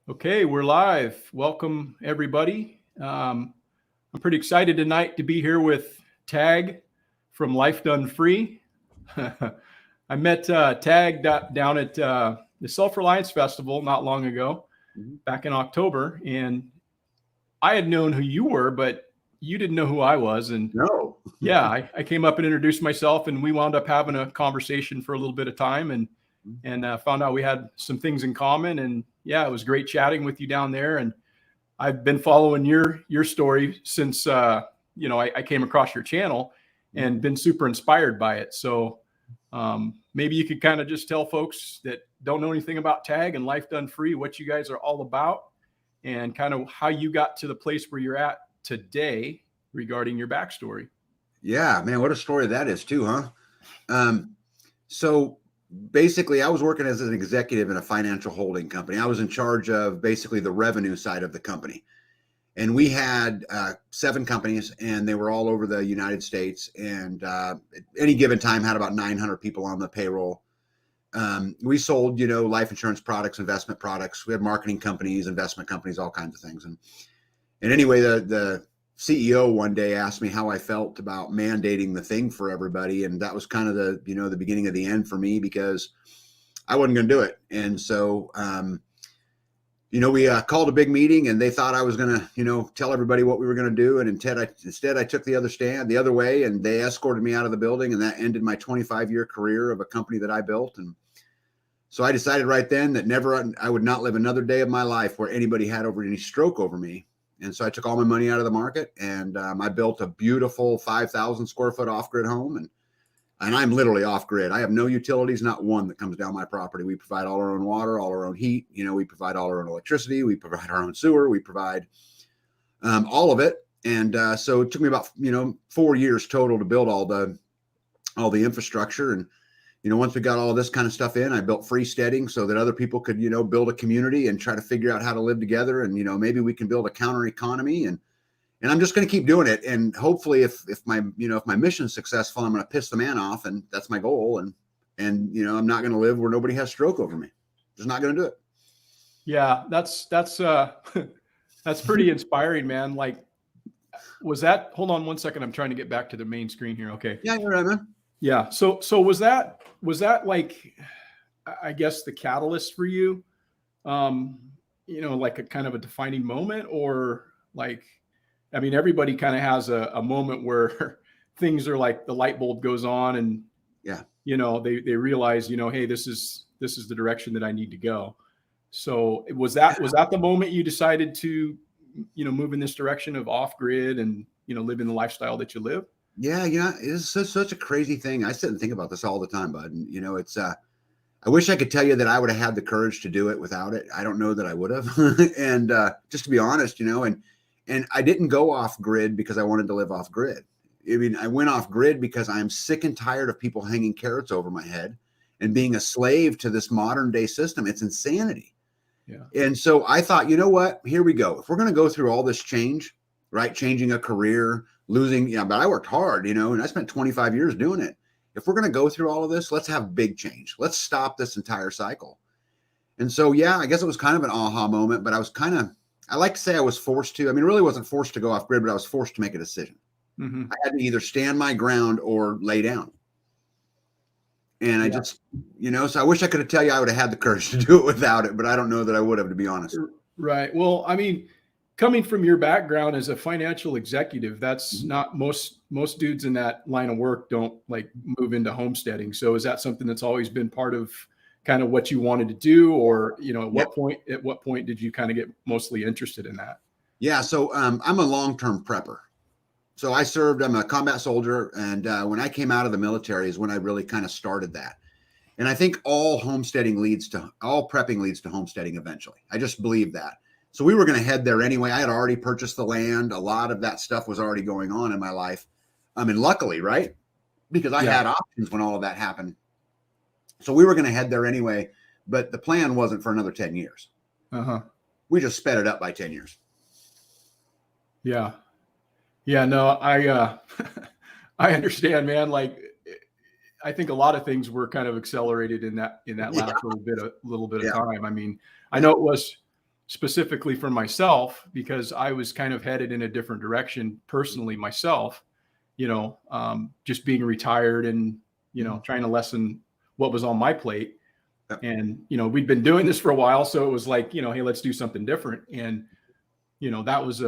Okay, we're live. Welcome, everybody. I'm pretty excited tonight to be here with Tag from Life Done Free. I met Tag down at the Self-Reliance Festival not long ago, back in October, and I had known who you were, but you didn't know who I was. And No. yeah, I came up and introduced myself, and we wound up having a conversation for a little bit of time, and found out we had some things in common. And yeah, it was great chatting with you down there. And I've been following your story since I came across your channel and been super inspired by it. So maybe you could kind of just tell folks that don't know anything about Tag and Life Done Free what you guys are all about, and kind of how you got to the place where you're at today regarding your backstory. Yeah, man, what a story that is too, huh? So basically, I was working as an executive in a financial holding company. I was in charge of basically the revenue side of the company. And we had 7 companies, and they were all over the United States. And at any given time, had about 900 people on the payroll. We sold, life insurance products, investment products. We had marketing companies, investment companies, all kinds of things. And anyway, the CEO one day asked me how I felt about mandating the thing for everybody. And that was kind of the beginning of the end for me, because I wasn't going to do it. And so, we called a big meeting, and they thought I was going to, tell everybody what we were going to do. And instead I took the other way, and they escorted me out of the building, and that ended my 25-year career of a company that I built. And so I decided right then that I would not live another day of my life where anybody had any stroke over me. And so I took all my money out of the market, and I built a beautiful 5,000 square foot off-grid home. And I'm literally off-grid. I have no utilities, not one that comes down my property. We provide all our own water, all our own heat. We provide all our own electricity. We provide our own sewer. We provide all of it. And so it took me about 4 years total to build all the infrastructure. And once we got all this kind of stuff in, I built freesteading so that other people could, build a community and try to figure out how to live together. And, maybe we can build a counter economy. And I'm just going to keep doing it. And hopefully if my mission's successful, I'm going to piss the man off. And that's my goal. And I'm not going to live where nobody has stroke over me. Just not going to do it. Yeah, that's that's pretty inspiring, man. Like, hold on one second. I'm trying to get back to the main screen here. Okay. Yeah, you're right, man. Yeah. So was that like, I guess, the catalyst for you? Like a kind of a defining moment, or like, I mean, everybody kind of has a moment where things are like the light bulb goes on, and they realize, hey, this is the direction that I need to go. So was that the moment you decided to, move in this direction of off grid and, living the lifestyle that you live? Yeah, it's such a crazy thing. I sit and think about this all the time, bud. And it's I wish I could tell you that I would have had the courage to do it without it. I don't know that I would have. And just to be honest, and I didn't go off grid because I wanted to live off grid. I mean, I went off grid because I'm sick and tired of people hanging carrots over my head and being a slave to this modern day system. It's insanity. Yeah. And so I thought, you know what? Here we go. If we're going to go through all this change, right? Changing a career, losing, but I worked hard, and I spent 25 years doing it. If we're going to go through all of this, let's have big change. Let's stop this entire cycle. And so, yeah, I guess it was kind of an aha moment, but I like to say I was forced to. I mean, it really wasn't forced to go off grid, but I was forced to make a decision. Mm-hmm. I had to either stand my ground or lay down. And I just, so I wish I could tell you I would have had the courage to do it without it, but I don't know that I would have, to be honest. Right. Well, I mean, coming from your background as a financial executive, that's not most dudes in that line of work don't like move into homesteading. So is that something that's always been part of kind of what you wanted to do, or, at what point did you kind of get mostly interested in that? Yeah. So I'm a long-term prepper. So I'm a combat soldier. And when I came out of the military is when I really kind of started that. And I think all prepping leads to homesteading eventually. I just believe that. So we were going to head there anyway. I had already purchased the land. A lot of that stuff was already going on in my life. I mean, luckily, right? Because I had options when all of that happened. So we were going to head there anyway, but the plan wasn't for another 10 years. Uh-huh. We just sped it up by 10 years. Yeah. Yeah, no, I understand, man. Like, I think a lot of things were kind of accelerated in that last little bit of time. I mean, I know it was specifically for myself, because I was kind of headed in a different direction personally myself, just being retired and, trying to lessen what was on my plate. Yeah. And, we'd been doing this for a while. So it was like, hey, let's do something different. And, that was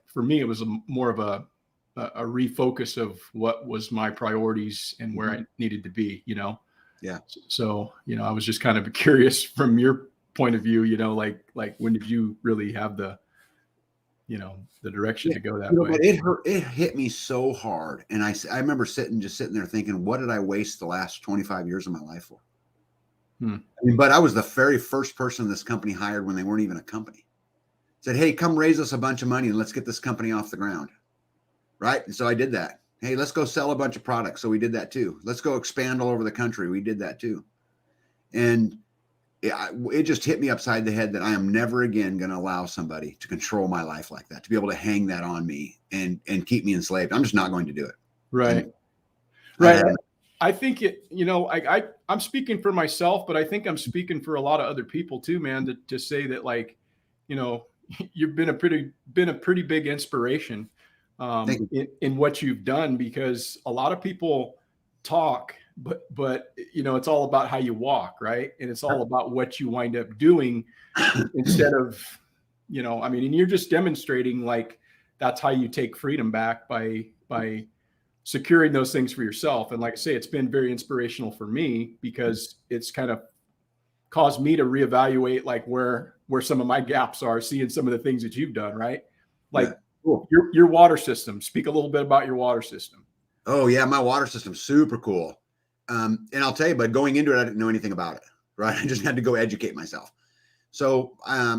for me, it was more of a refocus of what was my priorities and where I needed to be, Yeah. So, I was just kind of curious from your point of view, like when did you really have the direction to go that way? But it hit me so hard. And I remember sitting there thinking, what did I waste the last 25 years of my life for? But I was the very first person this company hired when they weren't even a company. Said, hey, come raise us a bunch of money and let's get this company off the ground. Right. And so I did that. Hey, let's go sell a bunch of products. So we did that too. Let's go expand all over the country. We did that too. And it just hit me upside the head that I am never again going to allow somebody to control my life like that, to be able to hang that on me and keep me enslaved. I'm just not going to do it. Right. Right. I think I'm speaking for myself, but I think I'm speaking for a lot of other people too, man, to say that, like, you've been a pretty big inspiration in what you've done, because a lot of people talk, but it's all about how you walk, right? And it's all about what you wind up doing instead of, and you're just demonstrating like that's how you take freedom back by securing those things for yourself. And like I say, it's been very inspirational for me, because it's kind of caused me to reevaluate like where some of my gaps are, seeing some of the things that you've done, right? Like cool. your water system. Speak a little bit about your water system. Oh yeah, my water system's super cool. And I'll tell you, but going into it, I didn't know anything about it, right? I just had to go educate myself. So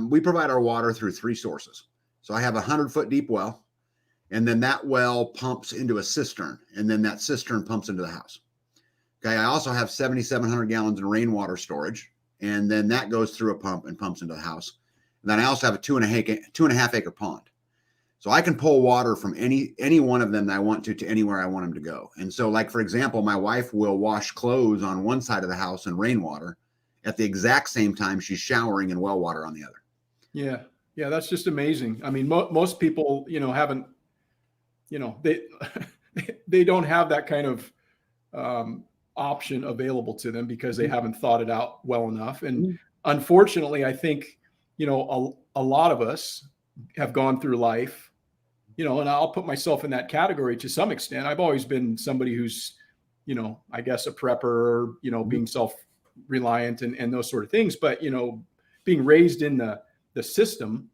we provide our water through 3 sources. So I have a 100-foot deep well, and then that well pumps into a cistern, and then that cistern pumps into the house. Okay. I also have 7,700 gallons in rainwater storage, and then that goes through a pump and pumps into the house. And then I also have a 2.5 acre pond. So I can pull water from any one of them that I want to anywhere I want them to go. And so, like, for example, my wife will wash clothes on one side of the house in rainwater at the exact same time she's showering in well water on the other. Yeah. Yeah. That's just amazing. I mean, most people, haven't, they don't have that kind of option available to them, because they haven't thought it out well enough. And unfortunately, I think, a lot of us have gone through life, and I'll put myself in that category to some extent. I've always been somebody who's, I guess a prepper, being self-reliant and those sort of things. But, being raised in the system,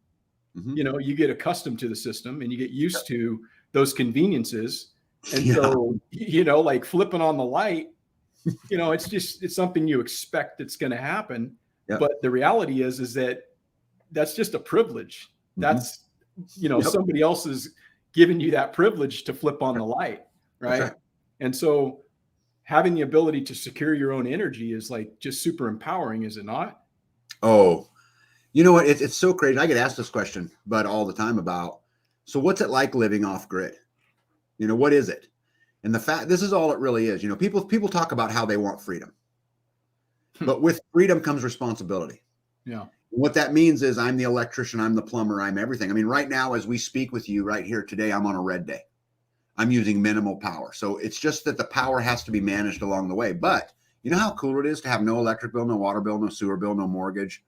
you get accustomed to the system and you get used to those conveniences. And so, like flipping on the light, it's something you expect it's going to happen. Yep. But the reality is that that's just a privilege. That's, somebody else is giving you that privilege to flip on the light. Right. And so having the ability to secure your own energy is like just super empowering, is it not? Oh, you know what? It's so crazy. I get asked this question, but all the time about, so what's it like living off grid? What is it? And the fact, this is all it really is. People talk about how they want freedom, but with freedom comes responsibility. Yeah. What that means is I'm the electrician, I'm the plumber, I'm everything. I mean, right now, as we speak with you right here today, I'm on a red day. I'm using minimal power. So it's just that the power has to be managed along the way. But you know how cool it is to have no electric bill, no water bill, no sewer bill, no mortgage.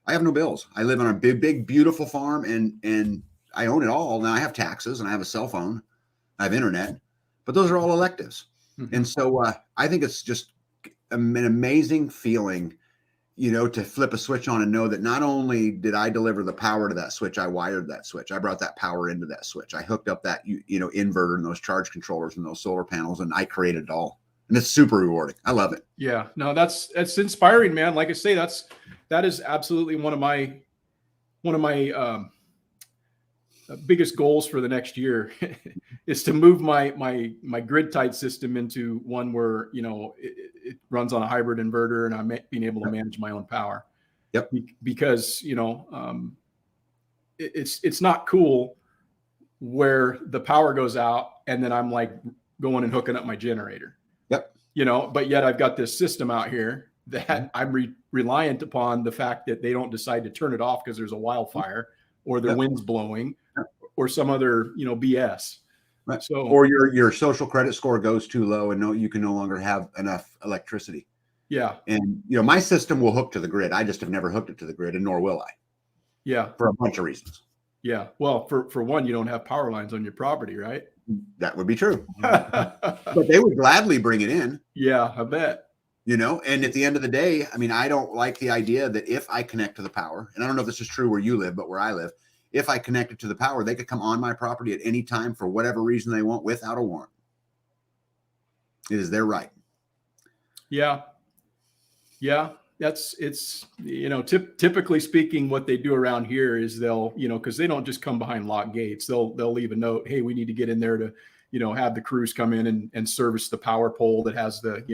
I have no bills. I live on a big, beautiful farm, and I own it all. Now I have taxes and I have a cell phone. I have internet, but those are all electives. And so I think it's just an amazing feeling, to flip a switch on and know that not only did I deliver the power to that switch, I wired that switch. I brought that power into that switch. I hooked up that, inverter and those charge controllers and those solar panels, and I created it all. And it's super rewarding. I love it. Yeah, no, that's inspiring, man. Like I say, that is absolutely one of my biggest goals for the next year is to move my grid tied system into one where, it runs on a hybrid inverter and I'm being able to manage my own power. Yep. Because, it's not cool where the power goes out and then I'm like going and hooking up my generator. Yep. But yet I've got this system out here that I'm reliant upon the fact that they don't decide to turn it off because there's a wildfire or the Yep. wind's blowing Yep. or some other, BS. Right. So, or your social credit score goes too low and you can no longer have enough electricity. yeah. And, my system will hook to the grid. I just have never hooked it to the grid, and nor will I. Yeah. For a bunch of reasons. Yeah. Well, for one, you don't have power lines on your property, right? That would be true. But they would gladly bring it in. Yeah, I bet. And at the end of the day, I mean, I don't like the idea that if I connect to the power, and I don't know if this is true where you live, but where I live, if I connected to the power, they could come on my property at any time for whatever reason they want without a warrant. It is their right. Yeah. Yeah. It's typically speaking, what they do around here is they'll, because they don't just come behind locked gates. They'll leave a note. Hey, we need to get in there to, have the crews come in and service the power pole that has the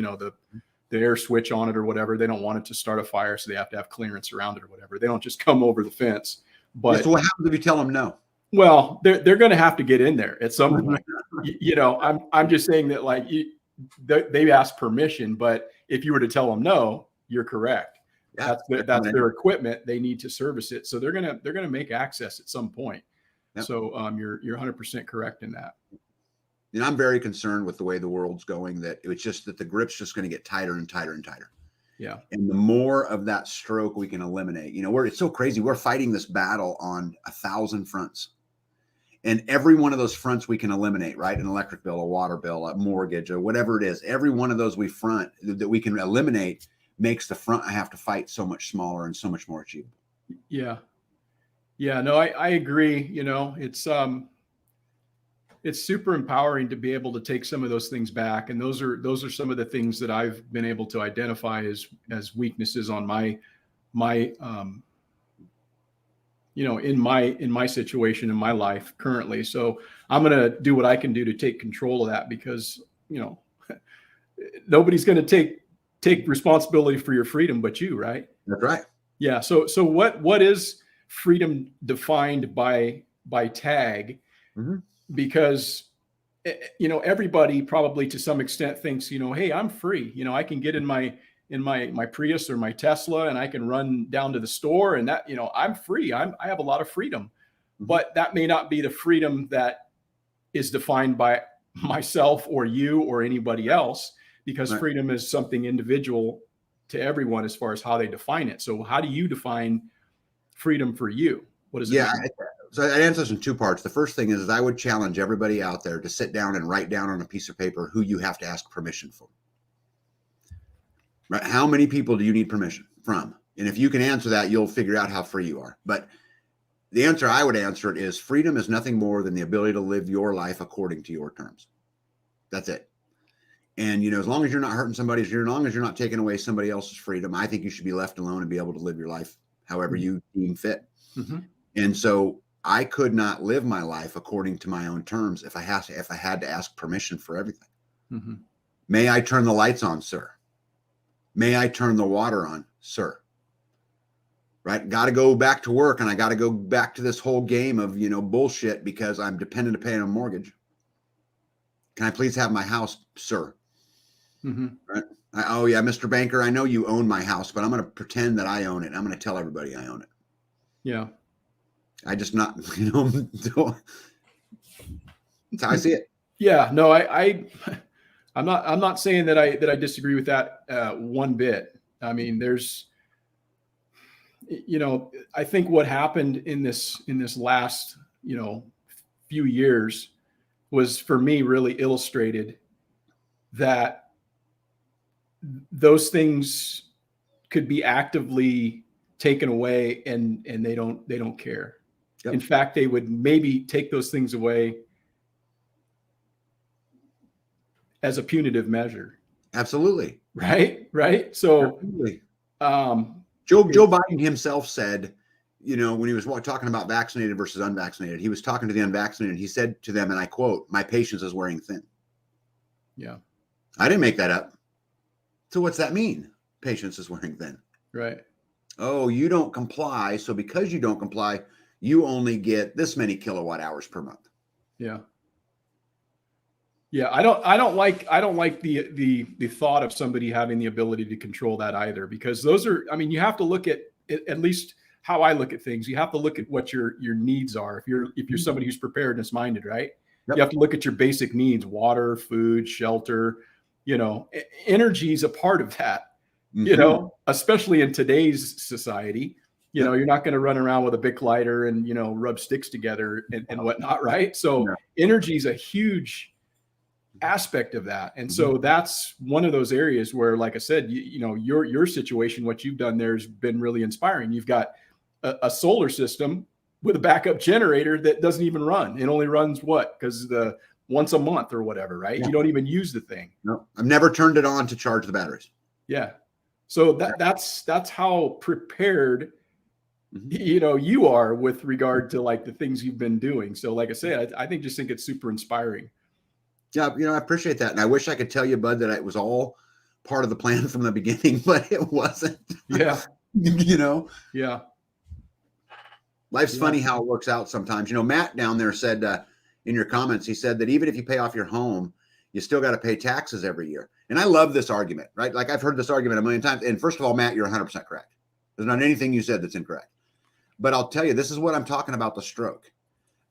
air switch on it or whatever. They don't want it to start a fire, so they have to have clearance around it or whatever. They don't just come over the fence. But so what happens if you tell them no? Well, they're going to have to get in there at some point. I'm just saying that they ask permission, but if you were to tell them no, you're correct. Yeah, that's their equipment. They need to service it, so they're gonna make access at some point. Yep. So you're 100% correct in that. I'm very concerned with the way the world's going. That it's just that the grip's just going to get tighter and tighter and tighter. Yeah. And the more of that stroke we can eliminate, it's so crazy. We're fighting this battle on 1,000 fronts. And every one of those fronts we can eliminate, right? An electric bill, a water bill, a mortgage, or whatever it is. Every one of those that we can eliminate makes the front I have to fight so much smaller and so much more achievable. Yeah. Yeah, no, I agree. It's super empowering to be able to take some of those things back. And those are some of the things that I've been able to identify as weaknesses on my in my situation in my life currently. So I'm going to do what I can do to take control of that, because, nobody's going to take responsibility for your freedom but you, right? That's right. Yeah. So what is freedom defined by TAG? Mm-hmm. Because, everybody probably to some extent thinks, hey, I'm free. I can get in my Prius or my Tesla and I can run down to the store and that, I'm free. I have a lot of freedom, but that may not be the freedom that is defined by myself or you or anybody else, because right. Freedom is something individual to everyone as far as how they define it. So how do you define freedom for you? What is it? Yeah. So I'd answer this in two parts. The first thing is I would challenge everybody out there to sit down and write down on a piece of paper who you have to ask permission for. Right? How many people do you need permission from? And if you can answer that, you'll figure out how free you are. But the answer I would answer it is freedom is nothing more than the ability to live your life according to your terms. That's it. And, as long as you're not hurting somebody, as long as you're not taking away somebody else's freedom, I think you should be left alone and be able to live your life however you deem fit. Mm-hmm. And so I could not live my life according to my own terms if I had to ask permission for everything. Mm-hmm. May I turn the lights on, sir? May I turn the water on, sir? Right? Got to go back to work, and I got to go back to this whole game of, bullshit because I'm dependent to pay on a mortgage. Can I please have my house, sir? Mm-hmm. Right? Oh yeah, Mr. Banker, I know you own my house, but I'm going to pretend that I own it. I'm going to tell everybody I own it. Yeah. I just not, that's how I see it. Yeah, no, I'm not saying that I disagree with that one bit. I mean, there's, I think what happened in this last, few years was, for me, really illustrated that those things could be actively taken away and they don't care. Yep. In fact, they would maybe take those things away as a punitive measure. Absolutely. Right. So, absolutely. Joe Biden himself said, when he was talking about vaccinated versus unvaccinated, he was talking to the unvaccinated. He said to them, and I quote, "My patience is wearing thin." Yeah. I didn't make that up. So what's that mean? Patience is wearing thin. Right. Oh, you don't comply. So because you don't comply, you only get this many kilowatt hours per month. Yeah. Yeah, I don't like the thought of somebody having the ability to control that either, because those are, I mean, you have to look at least how I look at things. You have to look at what your needs are. If you're somebody who's preparedness minded, right? You Yep. have to look at your basic needs: water, food, shelter. Energy is a part of that. Especially in today's society. Yep. You're not going to run around with a Bic lighter and rub sticks together and whatnot, right? So No. energy is a huge aspect of that. And so that's one of those areas where, like I said, your situation, what you've done there has been really inspiring. You've got a solar system with a backup generator that doesn't even run. It only runs because the once a month or whatever, right? Yeah. You don't even use the thing. No, I've never turned it on to charge the batteries. Yeah. So that's how prepared you are with regard to like the things you've been doing. So like I said, I think it's super inspiring. Yeah, I appreciate that. And I wish I could tell you, Bud, that it was all part of the plan from the beginning, but it wasn't. Yeah. Yeah. Life's funny how it works out sometimes. Matt down there said in your comments, he said that even if you pay off your home, you still got to pay taxes every year. And I love this argument, right? Like I've heard this argument a million times. And first of all, Matt, you're 100% correct. There's not anything you said that's incorrect. But I'll tell you, this is what I'm talking about, the stroke.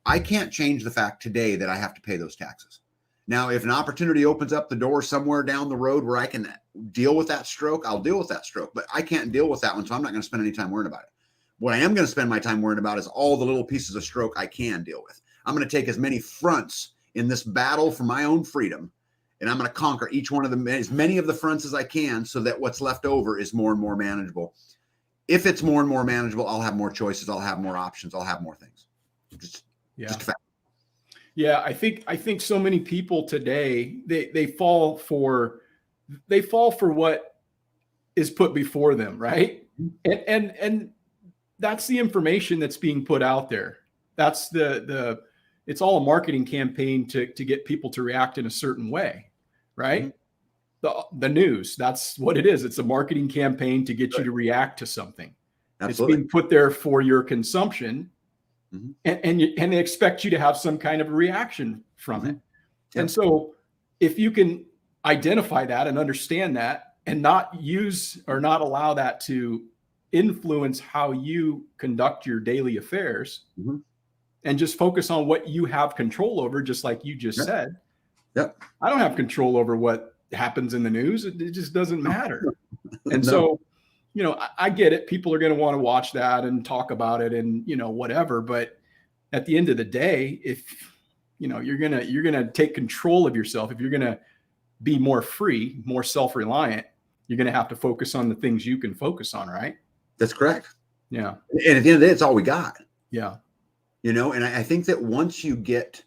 I can't change the fact today that I have to pay those taxes. Now, if an opportunity opens up the door somewhere down the road where I can deal with that stroke, I'll deal with that stroke. But I can't deal with that one, so I'm not going to spend any time worrying about it. What I am going to spend my time worrying about is all the little pieces of stroke I can deal with. I'm going to take as many fronts in this battle for my own freedom, and I'm going to conquer each one of them, as many of the fronts as I can, so that what's left over is more and more manageable. If it's more and more manageable, I'll have more choices. I'll have more options. I'll have more things. Just a fact. Yeah, I think so many people today they fall for what is put before them, right? And that's the information that's being put out there. That's it's all a marketing campaign to get people to react in a certain way, right? The news, that's what it is. It's a marketing campaign to get you to react to something. Absolutely. It's being put there for your consumption. And they expect you to have some kind of a reaction from it. Yep. And so if you can identify that and understand that and not use or not allow that to influence how you conduct your daily affairs and just focus on what you have control over, just like you just said. Yep. I don't have control over what happens in the news. It just doesn't matter. And so I get it. People are going to want to watch that and talk about it and, whatever. But at the end of the day, if, you're going to take control of yourself, if you're going to be more free, more self-reliant, you're going to have to focus on the things you can focus on. Right. That's correct. Yeah. And at the end of the day, it's all we got. Yeah. And I think that once you get,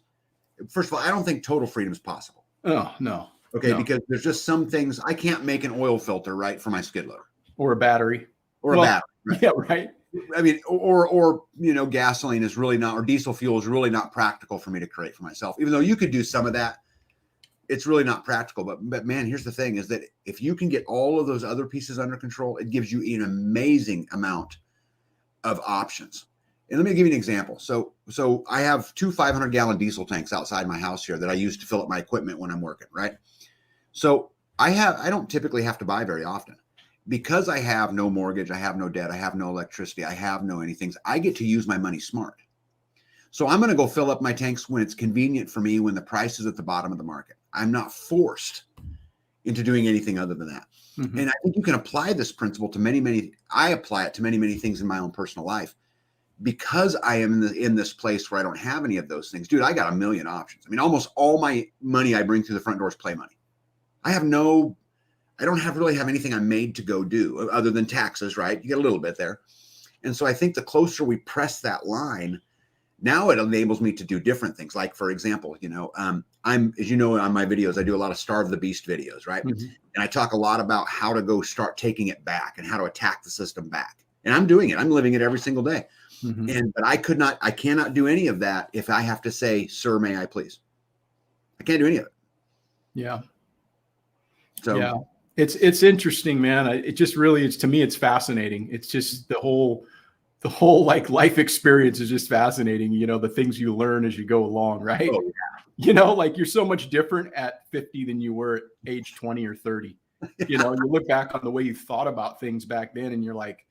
first of all, I don't think total freedom is possible. Oh, no. Okay. No. Because there's just some things I can't make an oil filter, right, for my skid loader. Or a battery. Or a battery. Right? Yeah, right. I mean, or gasoline is really not, or diesel fuel is really not practical for me to create for myself. Even though you could do some of that, it's really not practical. But man, here's the thing: is that if you can get all of those other pieces under control, it gives you an amazing amount of options. And let me give you an example. So I have 2 500-gallon diesel tanks outside my house here that I use to fill up my equipment when I'm working. Right. So I don't typically have to buy very often. Because I have no mortgage, I have no debt, I have no electricity, I have no anything, I get to use my money smart. So I'm going to go fill up my tanks when it's convenient for me, when the price is at the bottom of the market. I'm not forced into doing anything other than that. And I think you can apply this principle to I apply it to many things in my own personal life, because I am in this place where I don't have any of those things. Dude, I got a million options. I mean, almost all my money I bring through the front door is play money. I don't really have anything I'm made to go do other than taxes, right? You get a little bit there. And so I think the closer we press that line, now it enables me to do different things. Like, for example, as you know, on my videos, I do a lot of Starve the Beast videos, right? And I talk a lot about how to go start taking it back and how to attack the system back. And I'm doing it. I'm living it every single day. But I cannot do any of that if I have to say, sir, may I please? I can't do any of it. Yeah. So yeah. It's interesting, man. It just really is, to me, it's fascinating. It's just the whole the whole like life experience is just fascinating. You know, the things you learn as you go along, right? Oh, You know, like you're so much different at 50 than you were at age 20 or 30. yeah. You know, you look back on the way you thought about things back then and you're like,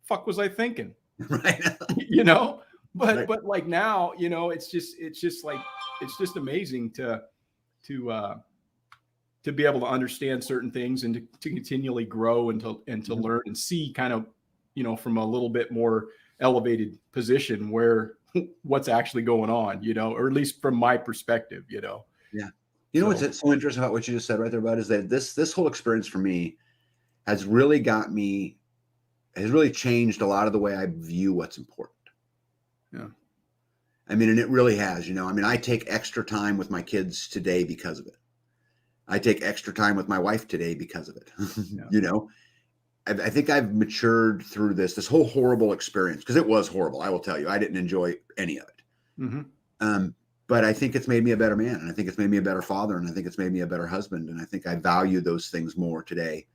fuck was I thinking? Right. You know, Right. but like now, you know, it's just like, it's just amazing to be able to understand certain things and to continually grow and to learn and see kind of, you know, from a little bit more elevated position where what's actually going on, you know, or at least from my perspective, you know. Yeah. You know So, what's so interesting about what you just said right there, bud, is that this whole experience for me has really changed a lot of the way I view what's important. yeah. I mean, and it really has, you know. I mean, I take extra time with my kids today because of it. I take extra time with my wife today because of it. Yeah. You know, I think I've matured through this whole horrible experience, because it was horrible. I will tell you, I didn't enjoy any of it. Mm-hmm. But I think it's made me a better man, and I think it's made me a better father, and I think it's made me a better husband, and I think I value those things more today,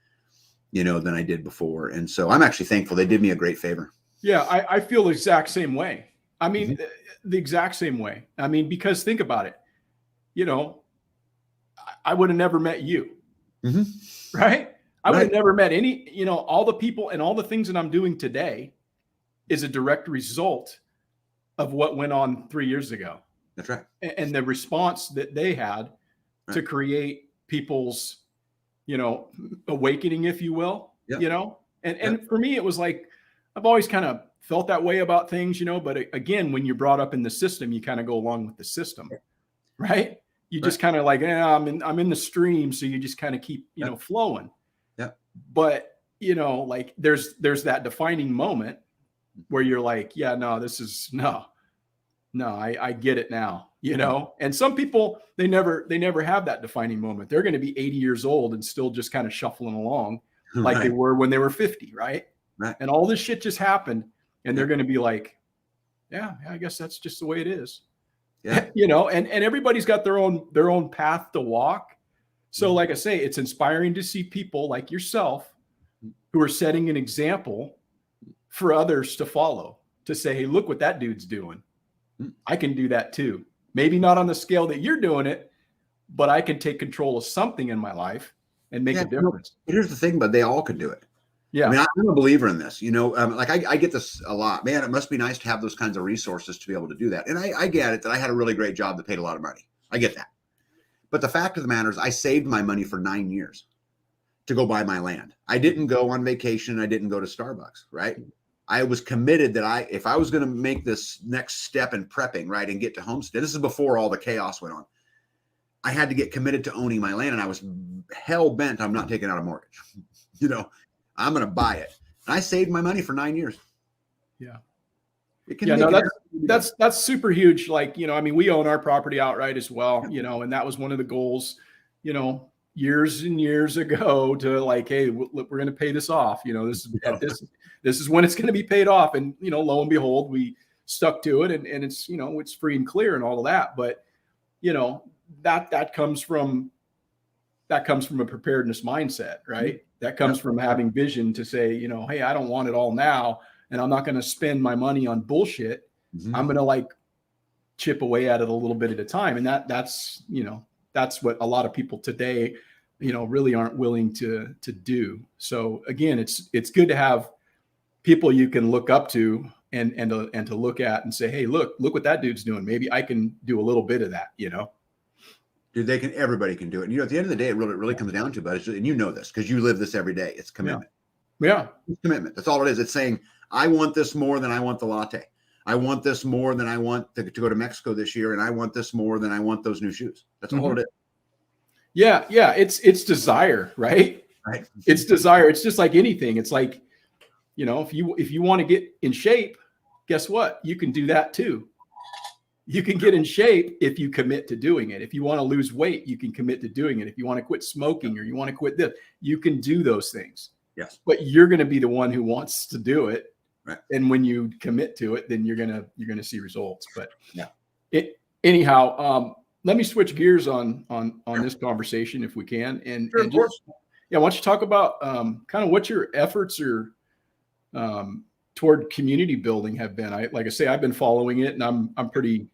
you know, than I did before. And so I'm actually thankful. They did me a great favor. Yeah, I feel the exact same way. I mean, Mhm. the exact same way. I mean, because think about it, you know, I would have never met you, Mhm. right? I would have Right. never met any, you know, all the people and all the things that I'm doing today is a direct result of what went on 3 years ago That's right. and the response that they had to Right. create people's, you know, awakening, if you will, Yep. you know, Yep. and for me, it was like, I've always kind of felt that way about things, you know, but again, when you're brought up in the system, you kind of go along with the system, right? You Right. just kind of like, I'm in the stream. So you just kind of keep, you Yep. know, flowing. Yep. But, you know, like there's that defining moment where you're like, yeah, no, this is no, I get it now, you know? And some people, they never have that defining moment. They're going to be 80 years old and still just kind of shuffling along like they Right. were when they were 50, right? Right. And all this shit just happened and they're Yep. going to be like, yeah, I guess that's just the way it is. Yeah. You know, and everybody's got their own path to walk. So Mhm. like I say, it's inspiring to see people like yourself who are setting an example for others to follow, to say, hey, look what that dude's doing. Mm. I can do that too. Maybe not on the scale that you're doing it, but I can take control of something in my life and make Yeah. a difference. Here's the thing, but they all can do it. I Yeah. mean, I'm a believer in this, you know, like I get this a lot, man. It must be nice to have those kinds of resources to be able to do that. And I get it that I had a really great job that paid a lot of money. I get that. But the fact of the matter is I saved my money for 9 years to go buy my land. I didn't go on vacation. I didn't go to Starbucks, right? I was committed that if I was going to make this next step in prepping, right, and get to Homestead, this is before all the chaos went on. I had to get committed to owning my land, and I was hell bent on not taking out a mortgage. You know, I'm going to buy it. And I saved my money for 9 years. Yeah. It can Yeah, make no, it. that's super huge. Like, you know, I mean, we own our property outright as well, you know, and that was one of the goals, you know, years and years ago to like, hey, we're going to pay this off. You know, this is when it's going to be paid off. And, you know, lo and behold, we stuck to it and it's, you know, it's free and clear and all of that. But, you know, that comes from a preparedness mindset, right? That comes Yep. from having vision to say, you know, hey, I don't want it all now. And I'm not going to spend my money on bullshit. Mhm. I'm going to like chip away at it a little bit at a time. And that's, you know, that's what a lot of people today, you know, really aren't willing to do. So again, it's good to have people you can look up to and to look at and say, hey, look what that dude's doing. Maybe I can do a little bit of that, you know? Dude, everybody can do it. And, you know, at the end of the day, it really comes down to, but and you know this because you live this every day. It's commitment. Yeah. It's commitment. That's all it is. It's saying, I want this more than I want the latte. I want this more than I want to go to Mexico this year. And I want this more than I want those new shoes. That's all it is. Yeah. Yeah. It's desire, right? Right. It's desire. It's just like anything. It's like, you know, if you want to get in shape, guess what? You can do that too. You can get in shape if you commit to doing it. If you want to lose weight, you can commit to doing it. If you want to quit smoking or you want to quit this, you can do those things. Yes. But you're going to be the one who wants to do it. Right. And when you commit to it, then you're going to see results. But yeah. Anyhow, let me switch gears on this conversation if we can. And Sure, and just, why don't you talk about kind of what your efforts are toward community building have been. Like I say, I've been following it, and I'm pretty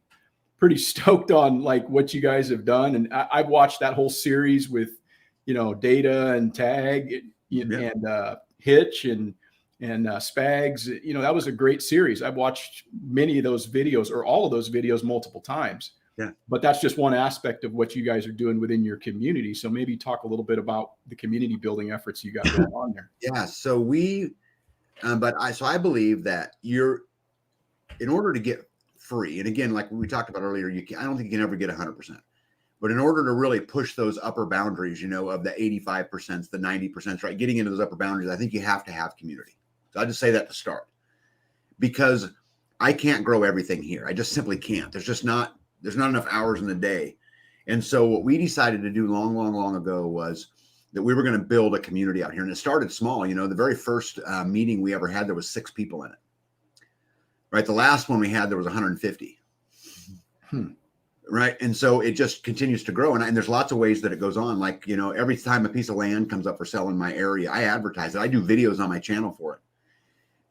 stoked on like what you guys have done. And I've watched that whole series with, Data and Tag and Hitch and Spags. That was a great series. I've watched many of those videos, or all of those videos, multiple times. Yeah. But that's just one aspect of what you guys are doing within your community. So maybe talk a little bit about the community building efforts you got going on there. Yeah. So I believe that in order to get free, and again, like we talked about earlier, I don't think you can ever get 100%. But in order to really push those upper boundaries, of the 85%, the 90%, right, getting into those upper boundaries, I think you have to have community. So I just say that to start, because I can't grow everything here. I just simply can't. There's not enough hours in the day. And so what we decided to do long ago was that we were going to build a community out here. And it started small. The very first meeting we ever had, there was 6 people in it. Right. The last one we had, there was 150. Right. And so it just continues to grow. And there's lots of ways that it goes on. Like, every time a piece of land comes up for sale in my area, I advertise it. I do videos on my channel for it.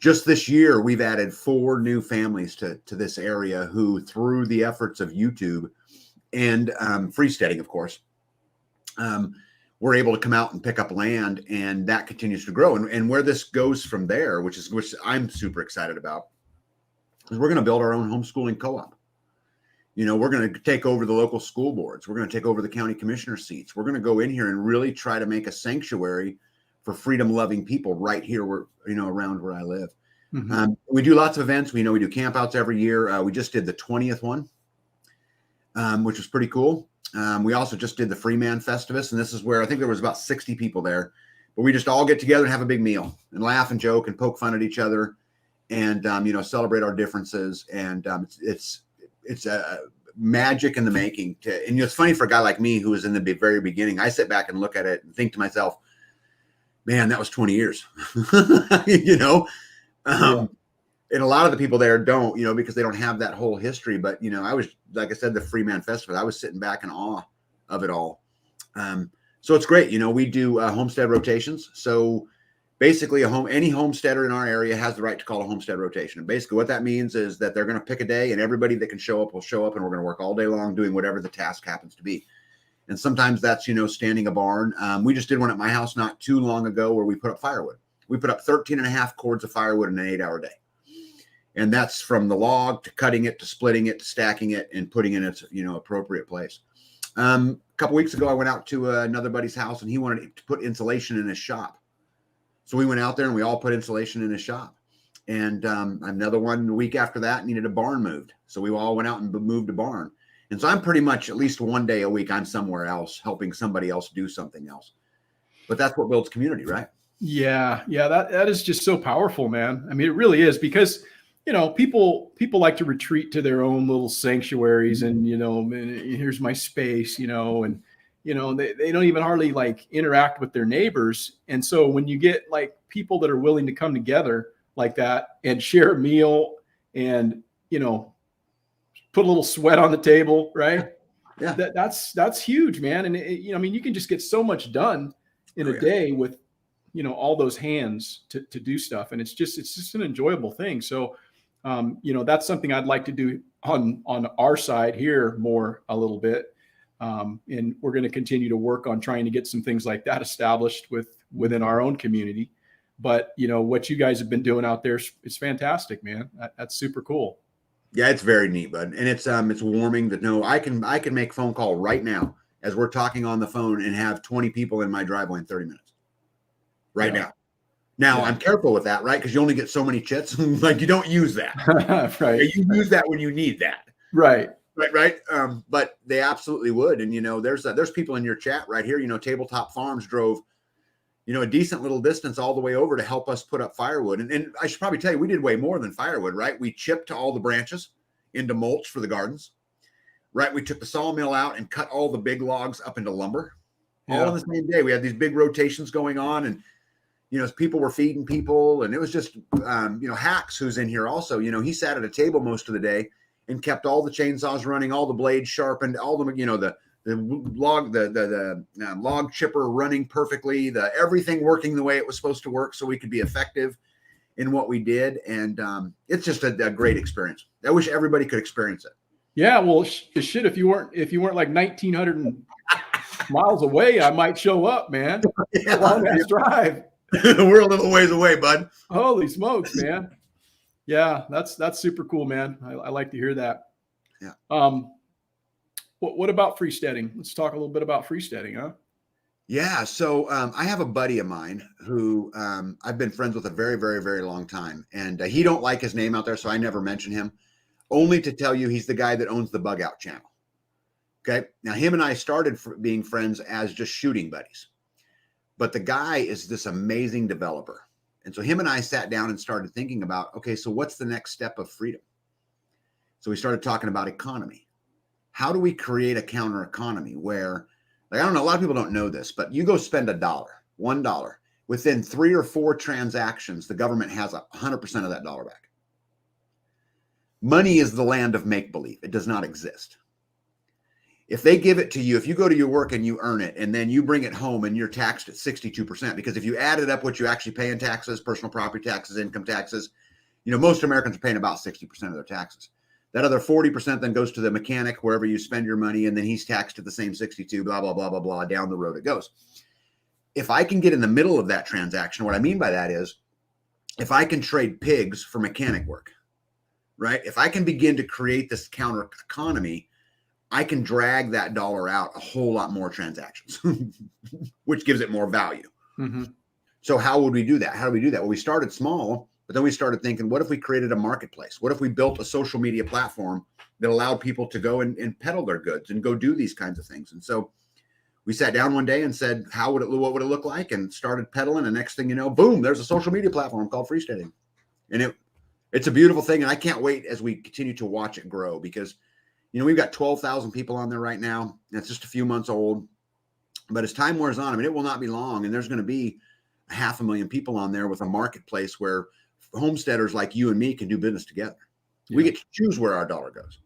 Just this year, we've added 4 new families to this area who, through the efforts of YouTube and freesteading, of course, were able to come out and pick up land, and that continues to grow. And where this goes from there, which I'm super excited about, is we're going to build our own homeschooling co-op. We're going to take over the local school boards. We're going to take over the county commissioner seats. We're going to go in here and really try to make a sanctuary for freedom-loving people right here, around where I live. Mm-hmm. We do lots of events. We do campouts every year. We just did the 20th one, which was pretty cool. We also just did the Freeman Festivus, and this is where I think there was about 60 people there. But we just all get together and have a big meal and laugh and joke and poke fun at each other, and celebrate our differences. And it's a magic in the making. And it's funny for a guy like me who was in the very beginning. I sit back and look at it and think to myself, man, that was 20 years. And a lot of the people there don't, because they don't have that whole history. But, I was, like I said, the Freeman Festival, I was sitting back in awe of it all. So it's great. We do homestead rotations. So basically any homesteader in our area has the right to call a homestead rotation. And basically what that means is that they're going to pick a day, and everybody that can show up will show up, and we're going to work all day long doing whatever the task happens to be. And sometimes that's, standing a barn. We just did one at my house not too long ago where we put up firewood. We put up 13 and a half cords of firewood in an 8-hour day. And that's from the log to cutting it, to splitting it, to stacking it, and putting it in its, appropriate place. A couple weeks ago, I went out to another buddy's house, and he wanted to put insulation in his shop. So we went out there and we all put insulation in his shop. And another one the week after that needed a barn moved. So we all went out and moved a barn. And so I'm pretty much at least one day a week, I'm somewhere else helping somebody else do something else. But that's what builds community, right? Yeah. That is just so powerful, man. I mean, it really is, because, people like to retreat to their own little sanctuaries, and, here's my space, and, they don't even hardly like interact with their neighbors. And so when you get like people that are willing to come together like that and share a meal and, put a little sweat on the table, right? Yeah. That's huge, man. And you can just get so much done in a day with, all those hands to do stuff. And it's just an enjoyable thing. So, that's something I'd like to do on our side here a little bit. And we're going to continue to work on trying to get some things like that established within our own community. But, what you guys have been doing out there is fantastic, man. That's super cool. Yeah, it's very neat, bud. And it's warming to know I can make a phone call right now as we're talking on the phone and have 20 people in my driveway in 30 minutes right now. Now, I'm careful with that, right? Because you only get so many chits. Like, you don't use that. Right. You use that when you need that. Right. Right. But they absolutely would. And, there's people in your chat right here. Tabletop Farms drove, a decent little distance all the way over to help us put up firewood. And I should probably tell you, we did way more than firewood, right? We chipped all the branches into mulch for the gardens, right? We took the sawmill out and cut all the big logs up into lumber all on the same day. We had these big rotations going on, and, people were feeding people, and it was just, Hacks, who's in here also, he sat at a table most of the day and kept all the chainsaws running, all the blades sharpened, all the, the log chipper running perfectly, everything working the way it was supposed to work so we could be effective. in what we did. And it's just a great experience. I wish everybody could experience it. Yeah. Well, shit, if you weren't like 1,900 miles away, I might show up, man. Yeah. Long ass drive. We're a little ways away, bud. Holy smokes, man. Yeah, that's super cool, man. I like to hear that. Yeah. What about freesteading? Let's talk a little bit about freesteading, huh? Yeah. So I have a buddy of mine who I've been friends with a very, very, very long time. And he don't like his name out there, so I never mention him. Only to tell you he's the guy that owns the Bug Out channel. Okay. Now, him and I started being friends as just shooting buddies. But the guy is this amazing developer. And so him and I sat down and started thinking about, okay, so what's the next step of freedom? So we started talking about economy. How do we create a counter economy where, like, I don't know, a lot of people don't know this, but you go spend $1, within 3 or 4 transactions, the government has 100% of that dollar back. Money is the land of make-believe. It does not exist. If they give it to you, if you go to your work and you earn it, and then you bring it home and you're taxed at 62%, because if you added up what you actually pay in taxes, personal property taxes, income taxes, most Americans are paying about 60% of their taxes. That other 40% then goes to the mechanic wherever you spend your money, and then he's taxed at the same 62, blah, blah, blah, blah, blah, down the road it goes. If I can get in the middle of that transaction, what I mean by that is, if I can trade pigs for mechanic work, right? If I can begin to create this counter economy, I can drag that dollar out a whole lot more transactions, which gives it more value. Mm-hmm. So how would we do that? How do we do that? Well, we started small, but then we started thinking, what if we created a marketplace? What if we built a social media platform that allowed people to go and peddle their goods and go do these kinds of things? And so we sat down one day and said, what would it look like? And started peddling. And next thing you know, boom, there's a social media platform called Freesteading. And it's a beautiful thing. And I can't wait as we continue to watch it grow, because we've got 12,000 people on there right now. And it's just a few months old. But as time wears on, it will not be long. And there's going to be 500,000 people on there with a marketplace where homesteaders like you and me can do business together. Yeah. We get to choose where our dollar goes.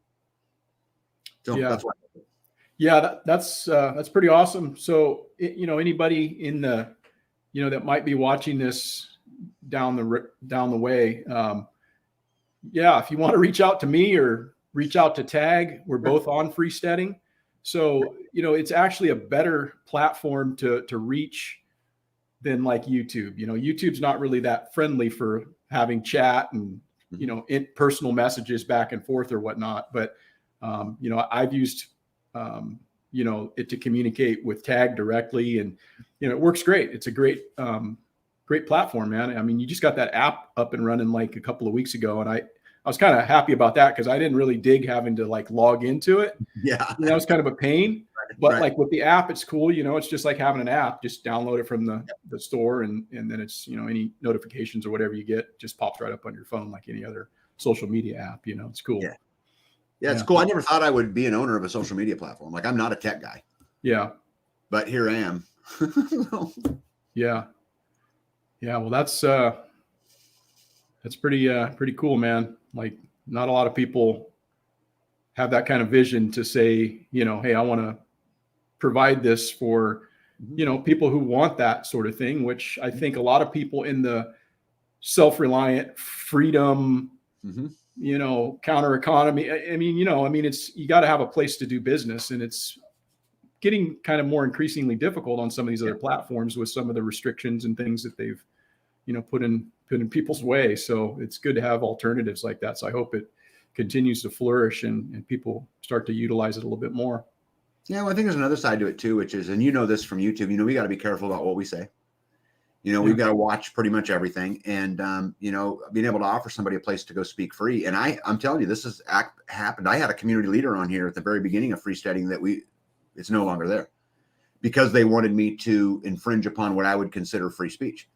So yeah. That's why. Yeah, that's pretty awesome. So, anybody in the, that might be watching this down the way. If you want to reach out to me or reach out to Tag, we're both on Freesteading. So, it's actually a better platform to reach than like YouTube. YouTube's not really that friendly for having chat and, personal messages back and forth or whatnot. But, I've used, it to communicate with Tag directly, and, it works great. It's a great platform, man. I mean, you just got that app up and running like a couple of weeks ago. And I was kind of happy about that, because I didn't really dig having to like log into it. Yeah. It was kind of a pain, but like with the app, it's cool. It's just like having an app. Just download it from the store, and then it's, any notifications or whatever you get just pops right up on your phone like any other social media app. It's cool. Yeah, it's cool. I never thought I would be an owner of a social media platform. Like, I'm not a tech guy. Yeah. But here I am. Yeah. Well, that's pretty cool, man. Like, not a lot of people have that kind of vision to say, hey, I want to provide this for, people who want that sort of thing, which I think a lot of people in the self-reliant freedom, counter economy. I mean, it's, you got to have a place to do business, and it's getting kind of more increasingly difficult on some of these other platforms with some of the restrictions and things that they've, put in people's way. So it's good to have alternatives like that. So I hope it continues to flourish and people start to utilize it a little bit more. Yeah, well, I think there's another side to it too, which is, and this from YouTube, we got to be careful about what we say. We've got to watch pretty much everything, and being able to offer somebody a place to go speak free. And I'm telling you, this has happened. I had a community leader on here at the very beginning of Freesteading that it's no longer there, because they wanted me to infringe upon what I would consider free speech.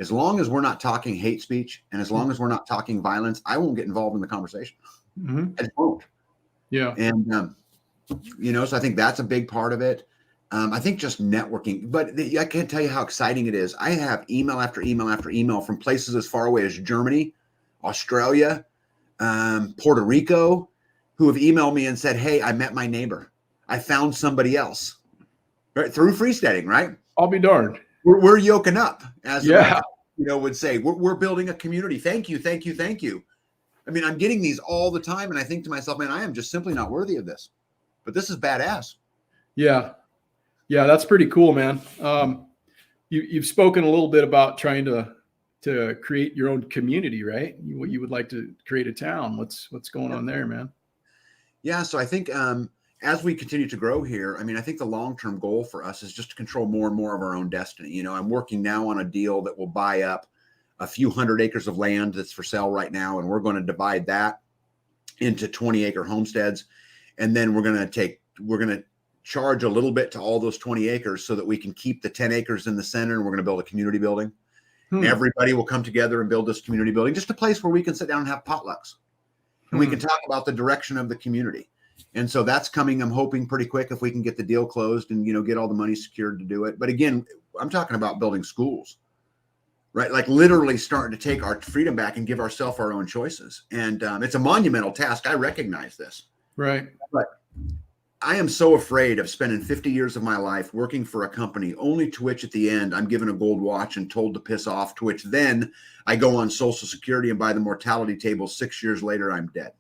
As long as we're not talking hate speech, and as long as we're not talking violence, I won't get involved in the conversation. I just won't. Yeah. And so I think that's a big part of it. I think just networking, but I can't tell you how exciting it is. I have email after email after email from places as far away as Germany, Australia, Puerto Rico, who have emailed me and said, hey, I met my neighbor. I found somebody else, right, through Freesteading, right? I'll be darned. We're yoking up as would say, we're building a community. Thank you, thank you, thank you. I mean, I'm getting these all the time. And I think to myself, man, I am just simply not worthy of this. But this is badass. Yeah. Yeah. That's pretty cool, man. You've spoken a little bit about trying to create your own community, right? You would like to create a town. What's going on there, man? Yeah. So I think as we continue to grow here, I mean, I think the long-term goal for us is just to control more and more of our own destiny. I'm working now on a deal that will buy up a few 100 acres of land that's for sale right now. And we're going to divide that into 20-acre homesteads. And then we're going to charge a little bit to all those 20 acres so that we can keep the 10 acres in the center. And we're going to build a community building. And everybody will come together and build this community building, just a place where we can sit down and have potlucks. And we can talk about the direction of the community. And so that's coming, I'm hoping, pretty quick if we can get the deal closed and, get all the money secured to do it. But again, I'm talking about building schools, right? Like literally starting to take our freedom back and give ourselves our own choices. And it's a monumental task. I recognize this. Right. But I am so afraid of spending 50 years of my life working for a company only to which at the end I'm given a gold watch and told to piss off, to which then I go on Social Security and by the mortality table 6 years later, I'm dead.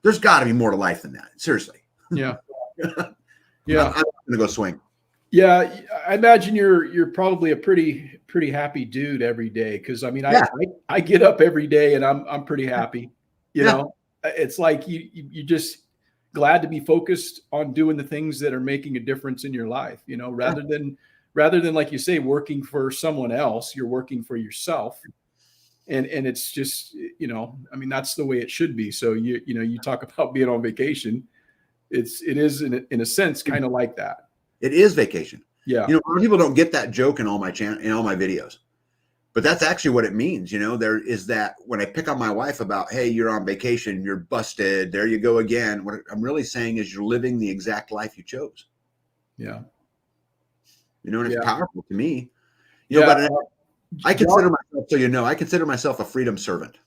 There's got to be more to life than that. Seriously. Yeah. Yeah. I'm going to go swing. Yeah. I imagine you're probably a pretty happy dude every day. Cause I mean, I get up every day and I'm pretty happy, you know, it's like you just glad to be focused on doing the things that are making a difference in your life, rather than, like you say, working for someone else, you're working for yourself. And it's just, I mean, that's the way it should be. So you talk about being on vacation. It is in a sense, kind of like that. It is vacation. Yeah. A lot of people don't get that joke in all my videos, but that's actually what it means. There is that when I pick on my wife about, hey, you're on vacation, you're busted, there you go again. What I'm really saying is you're living the exact life you chose. Yeah. And it's powerful to me. But I consider myself, I consider myself a freedom servant.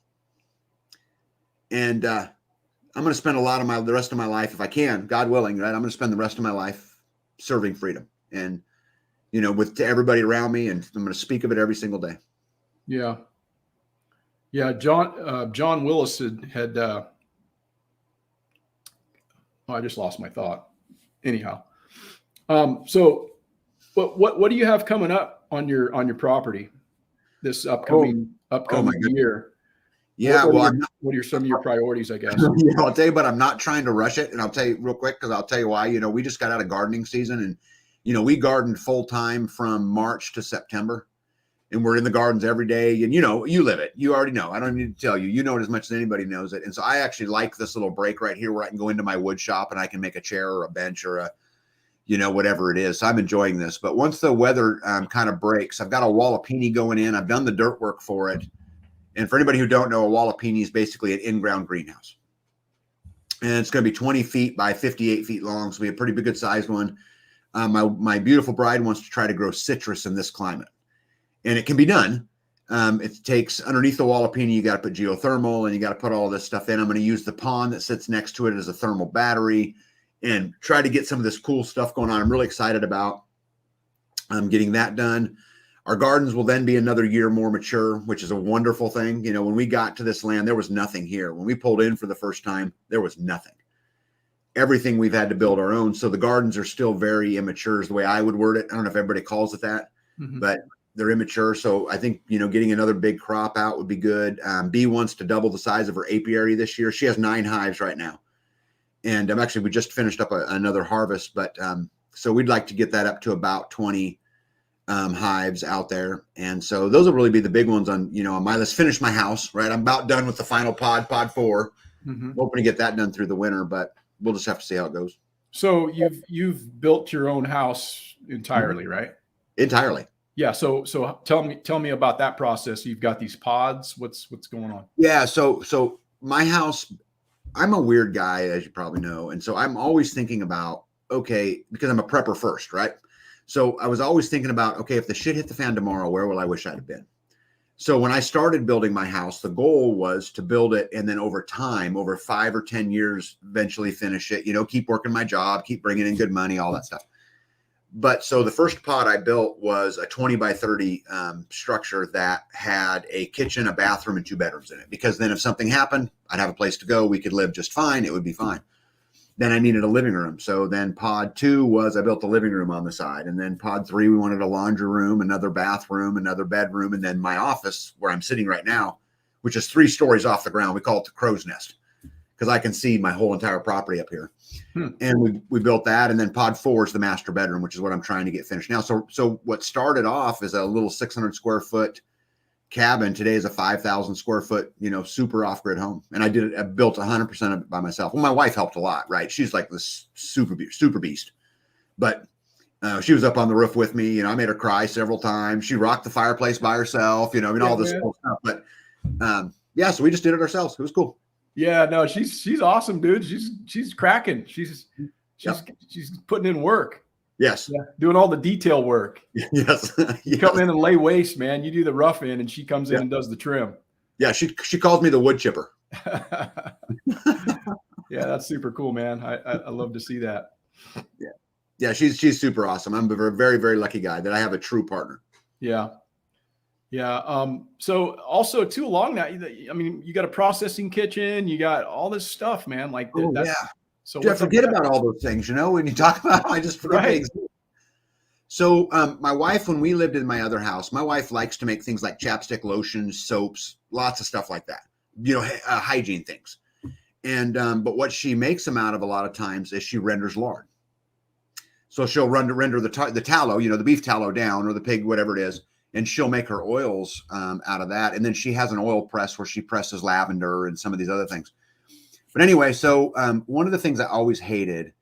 And I'm going to spend the rest of my life, if I can, God willing, right? I'm going to spend the rest of my life serving freedom and, to everybody around me. And I'm going to speak of it every single day. Yeah. Yeah. John Willis had I just lost my thought. Anyhow. So what do you have coming up on your property this upcoming year? Yeah. What are some of your priorities, I guess? I'll tell you, but I'm not trying to rush it. And I'll tell you real quick, because I'll tell you why. We just got out of gardening season and, we gardened full time from March to September. And we're in the gardens every day. And, you live it. You already know. I don't need to tell you. You know it as much as anybody knows it. And so I actually like this little break right here where I can go into my wood shop and I can make a chair or a bench or a, whatever it is. So I'm enjoying this. But once the weather kind of breaks, I've got a Wallapini going in. I've done the dirt work for it. And for anybody who don't know, a Wallapini is basically an in-ground greenhouse. And it's going to be 20 feet by 58 feet long. So we have a pretty good sized one. My beautiful bride wants to try to grow citrus in this climate. And it can be done. It takes underneath the Wallapini, you got to put geothermal and you got to put all this stuff in. I'm going to use the pond that sits next to it as a thermal battery and try to get some of this cool stuff going on. I'm really excited about getting that done. Our gardens will then be another year more mature, which is a wonderful thing. When we got to this land, there was nothing here. When we pulled in for the first time, there was nothing. Everything we've had to build our own. So the gardens are still very immature is the way I would word it. I don't know if everybody calls it that, but they're immature. So I think, getting another big crop out would be good. Bee wants to double the size of her apiary this year. She has 9 hives right now. And we just finished up another harvest, but so we'd like to get that up to about 20 hives out there. And so those will really be the big ones on my list. Finish my house, right? I'm about done with the final pod 4. Hoping to get that done through the winter, but we'll just have to see how it goes. So you've built your own house entirely, right? Entirely. Yeah. So tell me about that process. You've got these pods. What's going on? Yeah. So my house, I'm a weird guy, as you probably know. And so I'm always thinking about, okay, because I'm a prepper first, right? So I was always thinking about, okay, if the shit hit the fan tomorrow, where will I wish I'd have been? So when I started building my house, the goal was to build it. And then over time, over 5 or 10 years, eventually finish it, keep working my job, keep bringing in good money, all that stuff. But so the first pod I built was a 20 by 30 structure that had a kitchen, a bathroom, and 2 bedrooms in it. Because then if something happened, I'd have a place to go. We could live just fine. It would be fine. Then I needed a living room. So then pod 2 was I built the living room on the side. And then pod 3, we wanted a laundry room, another bathroom, another bedroom, and then my office where I'm sitting right now, which is 3 stories off the ground. We call it the crow's nest because I can see my whole entire property up here. And we built that. And then pod 4 is the master bedroom, which is what I'm trying to get finished now. So what started off as a little 600 square foot cabin today is a 5,000 square foot, super off-grid home. And I built 100% of it by myself. Well, my wife helped a lot, right? She's like this super beast, but she was up on the roof with me. I made her cry several times. She rocked the fireplace by herself, all this cool stuff. But yeah, so we just did it ourselves. It was cool. Yeah, no, she's awesome, dude. She's cracking. She's putting in work. Yes. Yeah, doing all the detail work. Yes. You come in and lay waste, man. You do the rough in, and she comes in and does the trim. Yeah, she calls me the wood chipper. Yeah, that's super cool, man. I love to see that. Yeah, she's super awesome. I'm a very, very lucky guy that I have a true partner. Yeah. So also too, along that, I mean, you got a processing kitchen, you got all this stuff, man. Like, So I forget about all those things, when you talk about, I just forget. Right. So my wife, when we lived in my other house, my wife likes to make things like chapstick, lotions, soaps, lots of stuff like that, hygiene things. And, but what she makes them out of a lot of times is she renders lard. So she'll render the tallow, the beef tallow down, or the pig, whatever it is. And she'll make her oils out of that. And then she has an oil press where she presses lavender and some of these other things. But anyway, so one of the things I always hated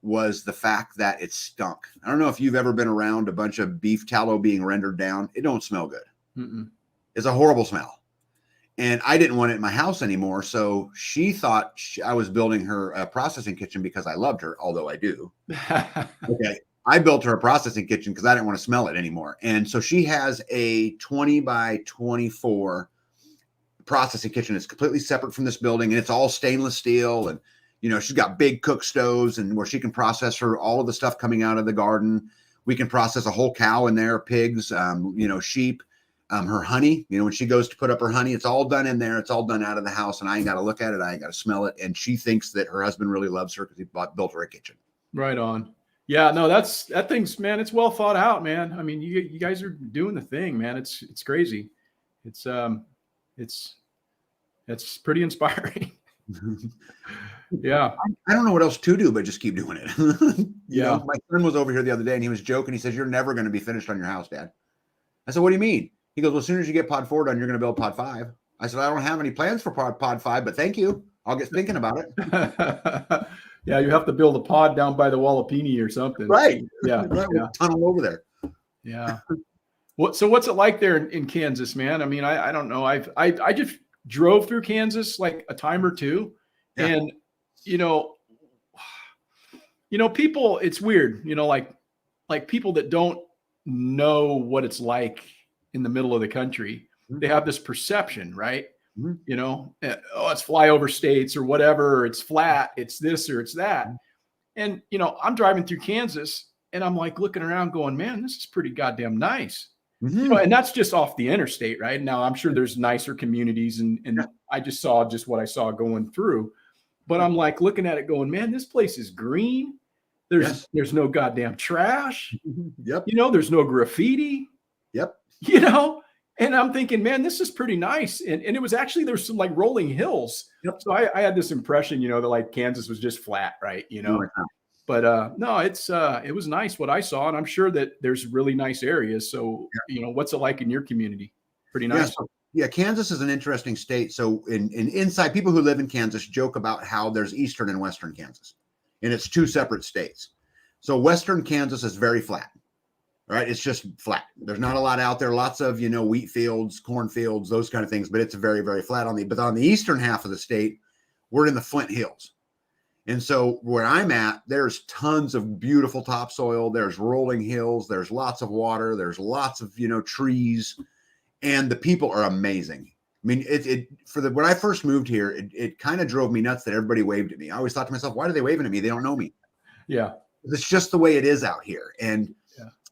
was the fact that it stunk. I don't know if you've ever been around a bunch of beef tallow being rendered down. It don't smell good. Mm-mm. It's a horrible smell. And I didn't want it in my house anymore. So she thought I was building her a processing kitchen because I loved her, although I do. Okay. I built her a processing kitchen because I didn't want to smell it anymore. And so she has a 20 by 24 processing kitchen. It's completely separate from this building, and it's all stainless steel. And, she's got big cook stoves and where she can process all of the stuff coming out of the garden. We can process a whole cow in there, pigs, sheep, her honey, when she goes to put up her honey, it's all done in there. It's all done out of the house, and I ain't got to look at it. I ain't got to smell it. And she thinks that her husband really loves her because he built her a kitchen. Right on. Yeah, no, that thing's, man, it's well thought out, man. I mean, you guys are doing the thing, man. It's crazy. It's pretty inspiring. Yeah. I don't know what else to do, but just keep doing it. My son was over here the other day and he was joking. He says, "You're never going to be finished on your house, Dad." I said, "What do you mean?" He goes, "Well, as soon as you get pod 4 done, you're going to build pod 5. I said, "I don't have any plans for pod 5, but thank you. I'll get thinking about it." Yeah, you have to build a pod down by the Wallapini or something. Right. Yeah. Right. Yeah. Tunnel over there. Yeah. So what's it like there in Kansas, man? I mean, I don't know. I just drove through Kansas like a time or two. Yeah. And, people, it's weird, like people that don't know what it's like in the middle of the country, they have this perception, right? It's flyover states or whatever, or it's flat, it's this or it's that. And, I'm driving through Kansas and I'm like looking around going, man, this is pretty goddamn nice. And that's just off the interstate, right? Now I'm sure there's nicer communities and I just saw what I saw going through, but I'm like looking at it going, man, this place is green. There's no goddamn trash. Yep. There's no graffiti. Yep. And I'm thinking, man, this is pretty nice. And it was actually, there's some like rolling hills. Yep. So I had this impression, that like Kansas was just flat, right? But no, it was nice what I saw. And I'm sure that there's really nice areas. So, what's it like in your community? Pretty nice. Yeah, Kansas is an interesting state. So inside, people who live in Kansas joke about how there's Eastern and Western Kansas. And it's 2 separate states. So Western Kansas is very flat. All right. It's just flat. There's not a lot out there. Lots of, wheat fields, corn fields, those kind of things. But it's very, very flat but on the eastern half of the state, we're in the Flint Hills. And so where I'm at, there's tons of beautiful topsoil. There's rolling hills. There's lots of water. There's lots of, trees. And the people are amazing. I mean, when I first moved here, it kind of drove me nuts that everybody waved at me. I always thought to myself, why are they waving at me? They don't know me. Yeah. It's just the way it is out here. And,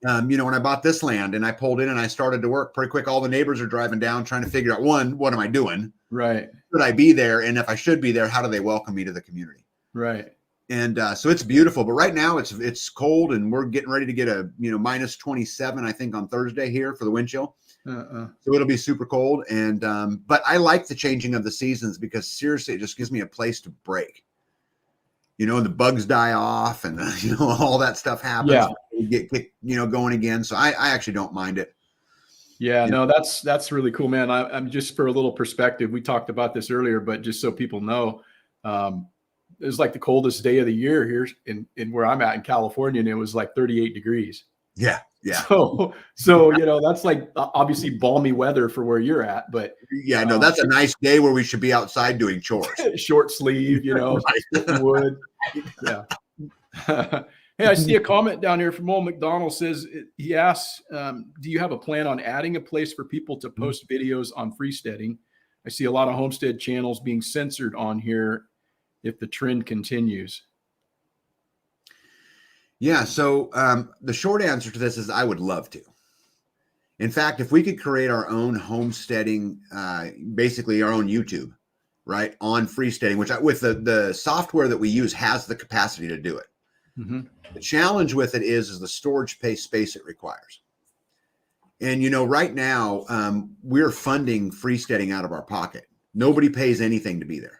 when I bought this land and I pulled in and I started to work pretty quick, all the neighbors are driving down trying to figure out, one, what am I doing? Right. Should I be there? And if I should be there, how do they welcome me to the community? Right. And so it's beautiful, but right now it's cold, and we're getting ready to get a minus 27, I think, on Thursday here for the wind chill. So it'll be super cold, and but I like the changing of the seasons because seriously, it just gives me a place to break. The bugs die off, and all that stuff happens. Yeah. You get going again. So I actually don't mind it. Yeah, no, that's really cool, man. I'm just, for a little perspective, we talked about this earlier, but just so people know, it was like the coldest day of the year here in where I'm at in California, and it was like 38 degrees. Yeah. So that's like obviously balmy weather for where you're at, but yeah, no, that's a nice day where we should be outside doing chores. Short sleeve, wood. Yeah. Hey, I see a comment down here from old McDonald. Says, he asks, do you have a plan on adding a place for people to post videos on freesteading? I see a lot of homestead channels being censored on here if the trend continues. Yeah. So the short answer to this is I would love to. In fact, if we could create our own homesteading, basically our own YouTube, right, on freesteading, which with the software that we use has the capacity to do it. Mm-hmm. The challenge with it is the storage space it requires. And, right now we're funding freesteading out of our pocket. Nobody pays anything to be there.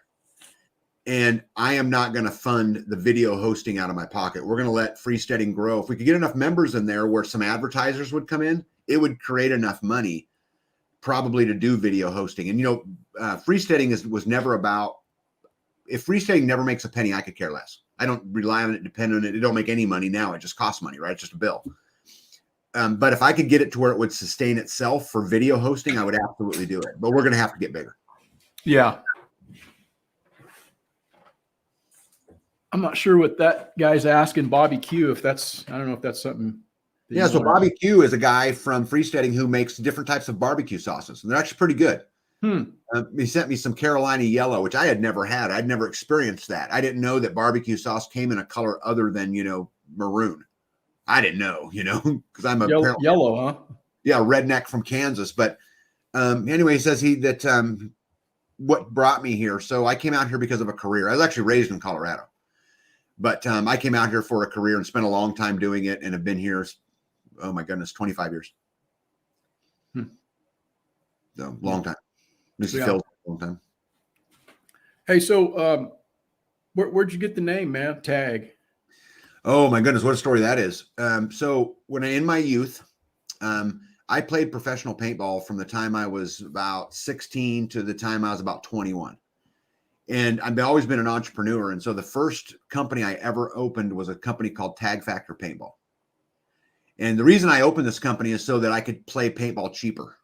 And I am not going to fund the video hosting out of my pocket. We're going to let freesteading grow. If we could get enough members in there where some advertisers would come in, it would create enough money probably to do video hosting. And, freesteading was never about, if freesteading never makes a penny, I could care less. I don't rely on it, depend on it. It don't make any money now. It just costs money, right? It's just a bill. But if I could get it to where it would sustain itself for video hosting, I would absolutely do it. But we're going to have to get bigger. Yeah. I'm not sure what that guy's asking Bobby Q. I don't know if that's something. Yeah. So Bobby Q is a guy from freesteading who makes different types of barbecue sauces, and they're actually pretty good. He sent me some Carolina yellow, which I had never had. I'd never experienced that. I didn't know that barbecue sauce came in a color other than, maroon. I didn't know, because I'm a yellow, huh? Yeah, redneck from Kansas. But anyway, he says what brought me here. So I came out here because of a career. I was actually raised in Colorado, but I came out here for a career and spent a long time doing it, and have been here, oh my goodness, 25 years. So long time. This is Phil's a long time. Hey, so where'd you get the name, man? Tag. Oh my goodness, what a story that is. So when in my youth, I played professional paintball from the time I was about 16 to the time I was about 21. And I've always been an entrepreneur. And so the first company I ever opened was a company called Tag Factor Paintball. And the reason I opened this company is so that I could play paintball cheaper.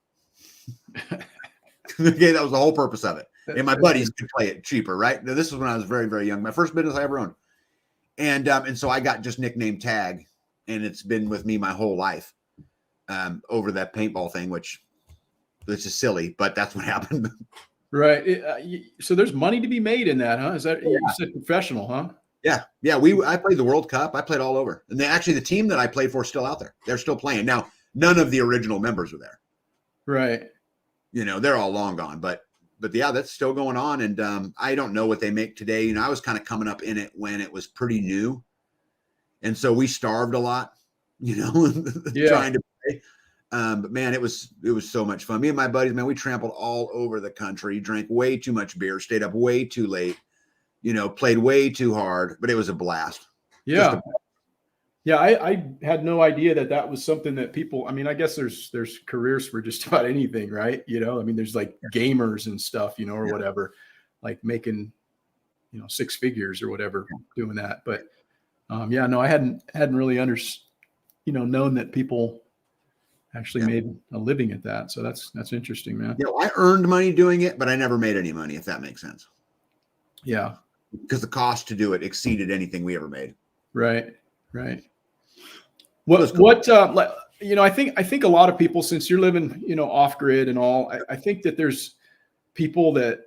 Okay, that was the whole purpose of it. And my buddies could play it cheaper, right? Now, this was when I was very, very young. My first business I ever owned. And so I got just nicknamed Tag, and it's been with me my whole life over that paintball thing, which is just silly, but that's what happened. Right. So there's money to be made in that, huh? Is that, you said professional, huh? Yeah. Yeah. I played the World Cup. I played all over. And the team that I played for is still out there. They're still playing. Now, none of the original members are there. Right. They're all long gone, but yeah, that's still going on. And I don't know what they make today. I was kind of coming up in it when it was pretty new. And so we starved a lot, trying to play. But man, it was so much fun. Me and my buddies, man, we trampled all over the country, drank way too much beer, stayed up way too late, played way too hard, but it was a blast. Yeah. Yeah. I had no idea that was something that people, I guess there's careers for just about anything, right? There's like gamers and stuff, or whatever, like making, 6 figures or whatever, doing that. But no, I hadn't really known that people actually made a living at that. So that's interesting, man. I earned money doing it, but I never made any money, if that makes sense. Yeah. Because the cost to do it exceeded anything we ever made. Right. I think a lot of people, since you're living, off grid and all, I think that there's people that,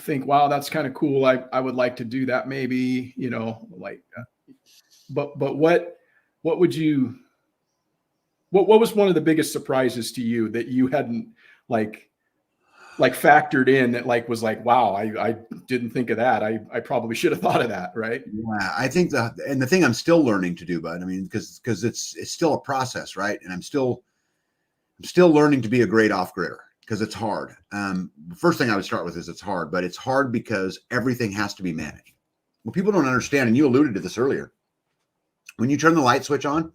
think, wow, that's kind of cool. I would like to do that. Maybe, but what would you, what was one of the biggest surprises to you that you hadn't like factored in, that like was like, wow, I didn't think of that. I probably should have thought of that. Right. Yeah, I think the thing I'm still learning to do, bud. I mean, because it's still a process, right? And I'm still learning to be a great off-gridder because it's hard. The first thing I would start with is it's hard, but it's hard because everything has to be managed. What people don't understand, and you alluded to this earlier, when you turn the light switch on,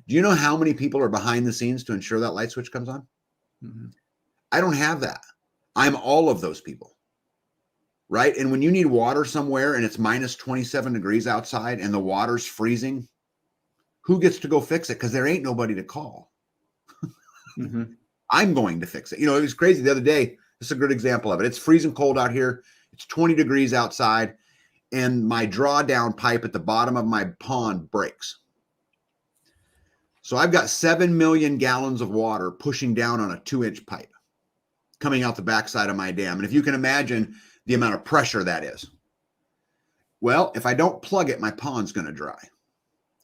do you know how many people are behind the scenes to ensure that light switch comes on? Mm-hmm. I don't have that. I'm all of those people, right? And when you need water somewhere and it's minus 27 degrees outside and the water's freezing, who gets to go fix it? Because there ain't nobody to call. Mm-hmm. I'm going to fix it. You know, it was crazy the other day. This is a good example of it. It's freezing cold out here. It's 20 degrees outside, and my drawdown pipe at the bottom of my pond breaks. So I've got 7 million gallons of water pushing down on a 2-inch pipe coming out the backside of my dam. And if you can imagine the amount of pressure that is. Well, if I don't plug it, my pond's going to dry.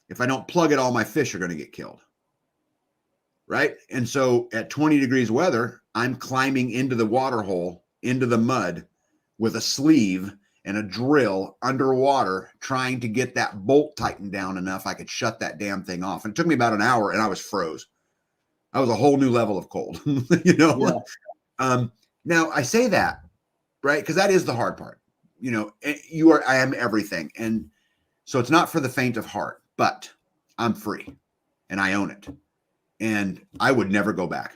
If I don't plug it, all my fish are going to get killed. Right? And so at 20 degrees weather, I'm climbing into the water hole, into the mud with a sleeve and a drill underwater, trying to get that bolt tightened down enough I could shut that damn thing off. And it took me about an hour and I was froze. I was a whole new level of cold, you know? Yeah. Now I say that, right? Because that is the hard part. You know, I am everything. And so it's not for the faint of heart, but I'm free and I own it. And I would never go back.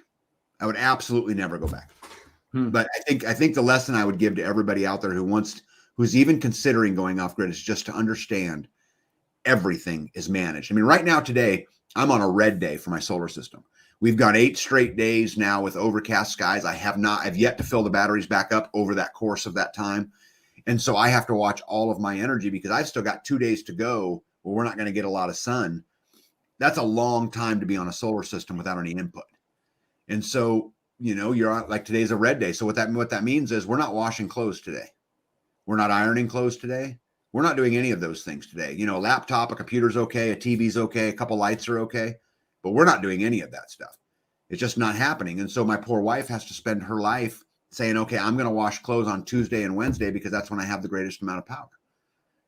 I would absolutely never go back. But I think the lesson I would give to everybody out there who's even considering going off grid is just to understand everything is managed. I mean, right now today, I'm on a red day for my solar system. We've gone 8 straight days now with overcast skies. I've yet to fill the batteries back up over that course of that time. And so I have to watch all of my energy because I've still got 2 days to go where we're not going to get a lot of sun. That's a long time to be on a solar system without any input. And so, you know, you're on, like, today's a red day. So what that means is we're not washing clothes today. We're not ironing clothes today. We're not doing any of those things today. You know, a laptop, a computer's okay, a TV's okay, a couple lights are okay, but we're not doing any of that stuff. It's just not happening. And so my poor wife has to spend her life saying, okay, I'm going to wash clothes on Tuesday and Wednesday because that's when I have the greatest amount of power,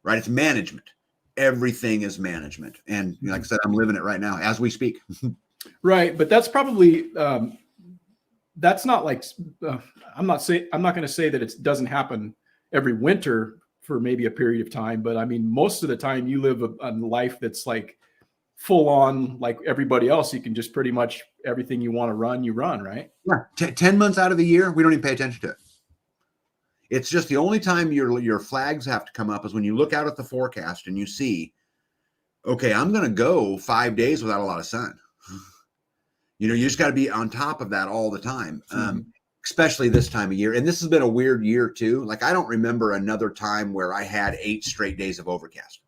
right? It's management. Everything is management. And like I said, I'm living it right now as we speak. Right. But that's probably, that's not like, I'm not going to say that it doesn't happen every winter for maybe a period of time, but I mean, most of the time you live a life that's like full on, like everybody else. You can just pretty much everything you want to run, you run, right? Yeah. 10 months out of the year, we don't even pay attention to it. It's just the only time your flags have to come up is when you look out at the forecast and you see, okay, I'm going to go 5 days without a lot of sun. You know, you just got to be on top of that all the time, especially this time of year. And this has been a weird year too. Like, I don't remember another time where I had 8 straight days of overcast.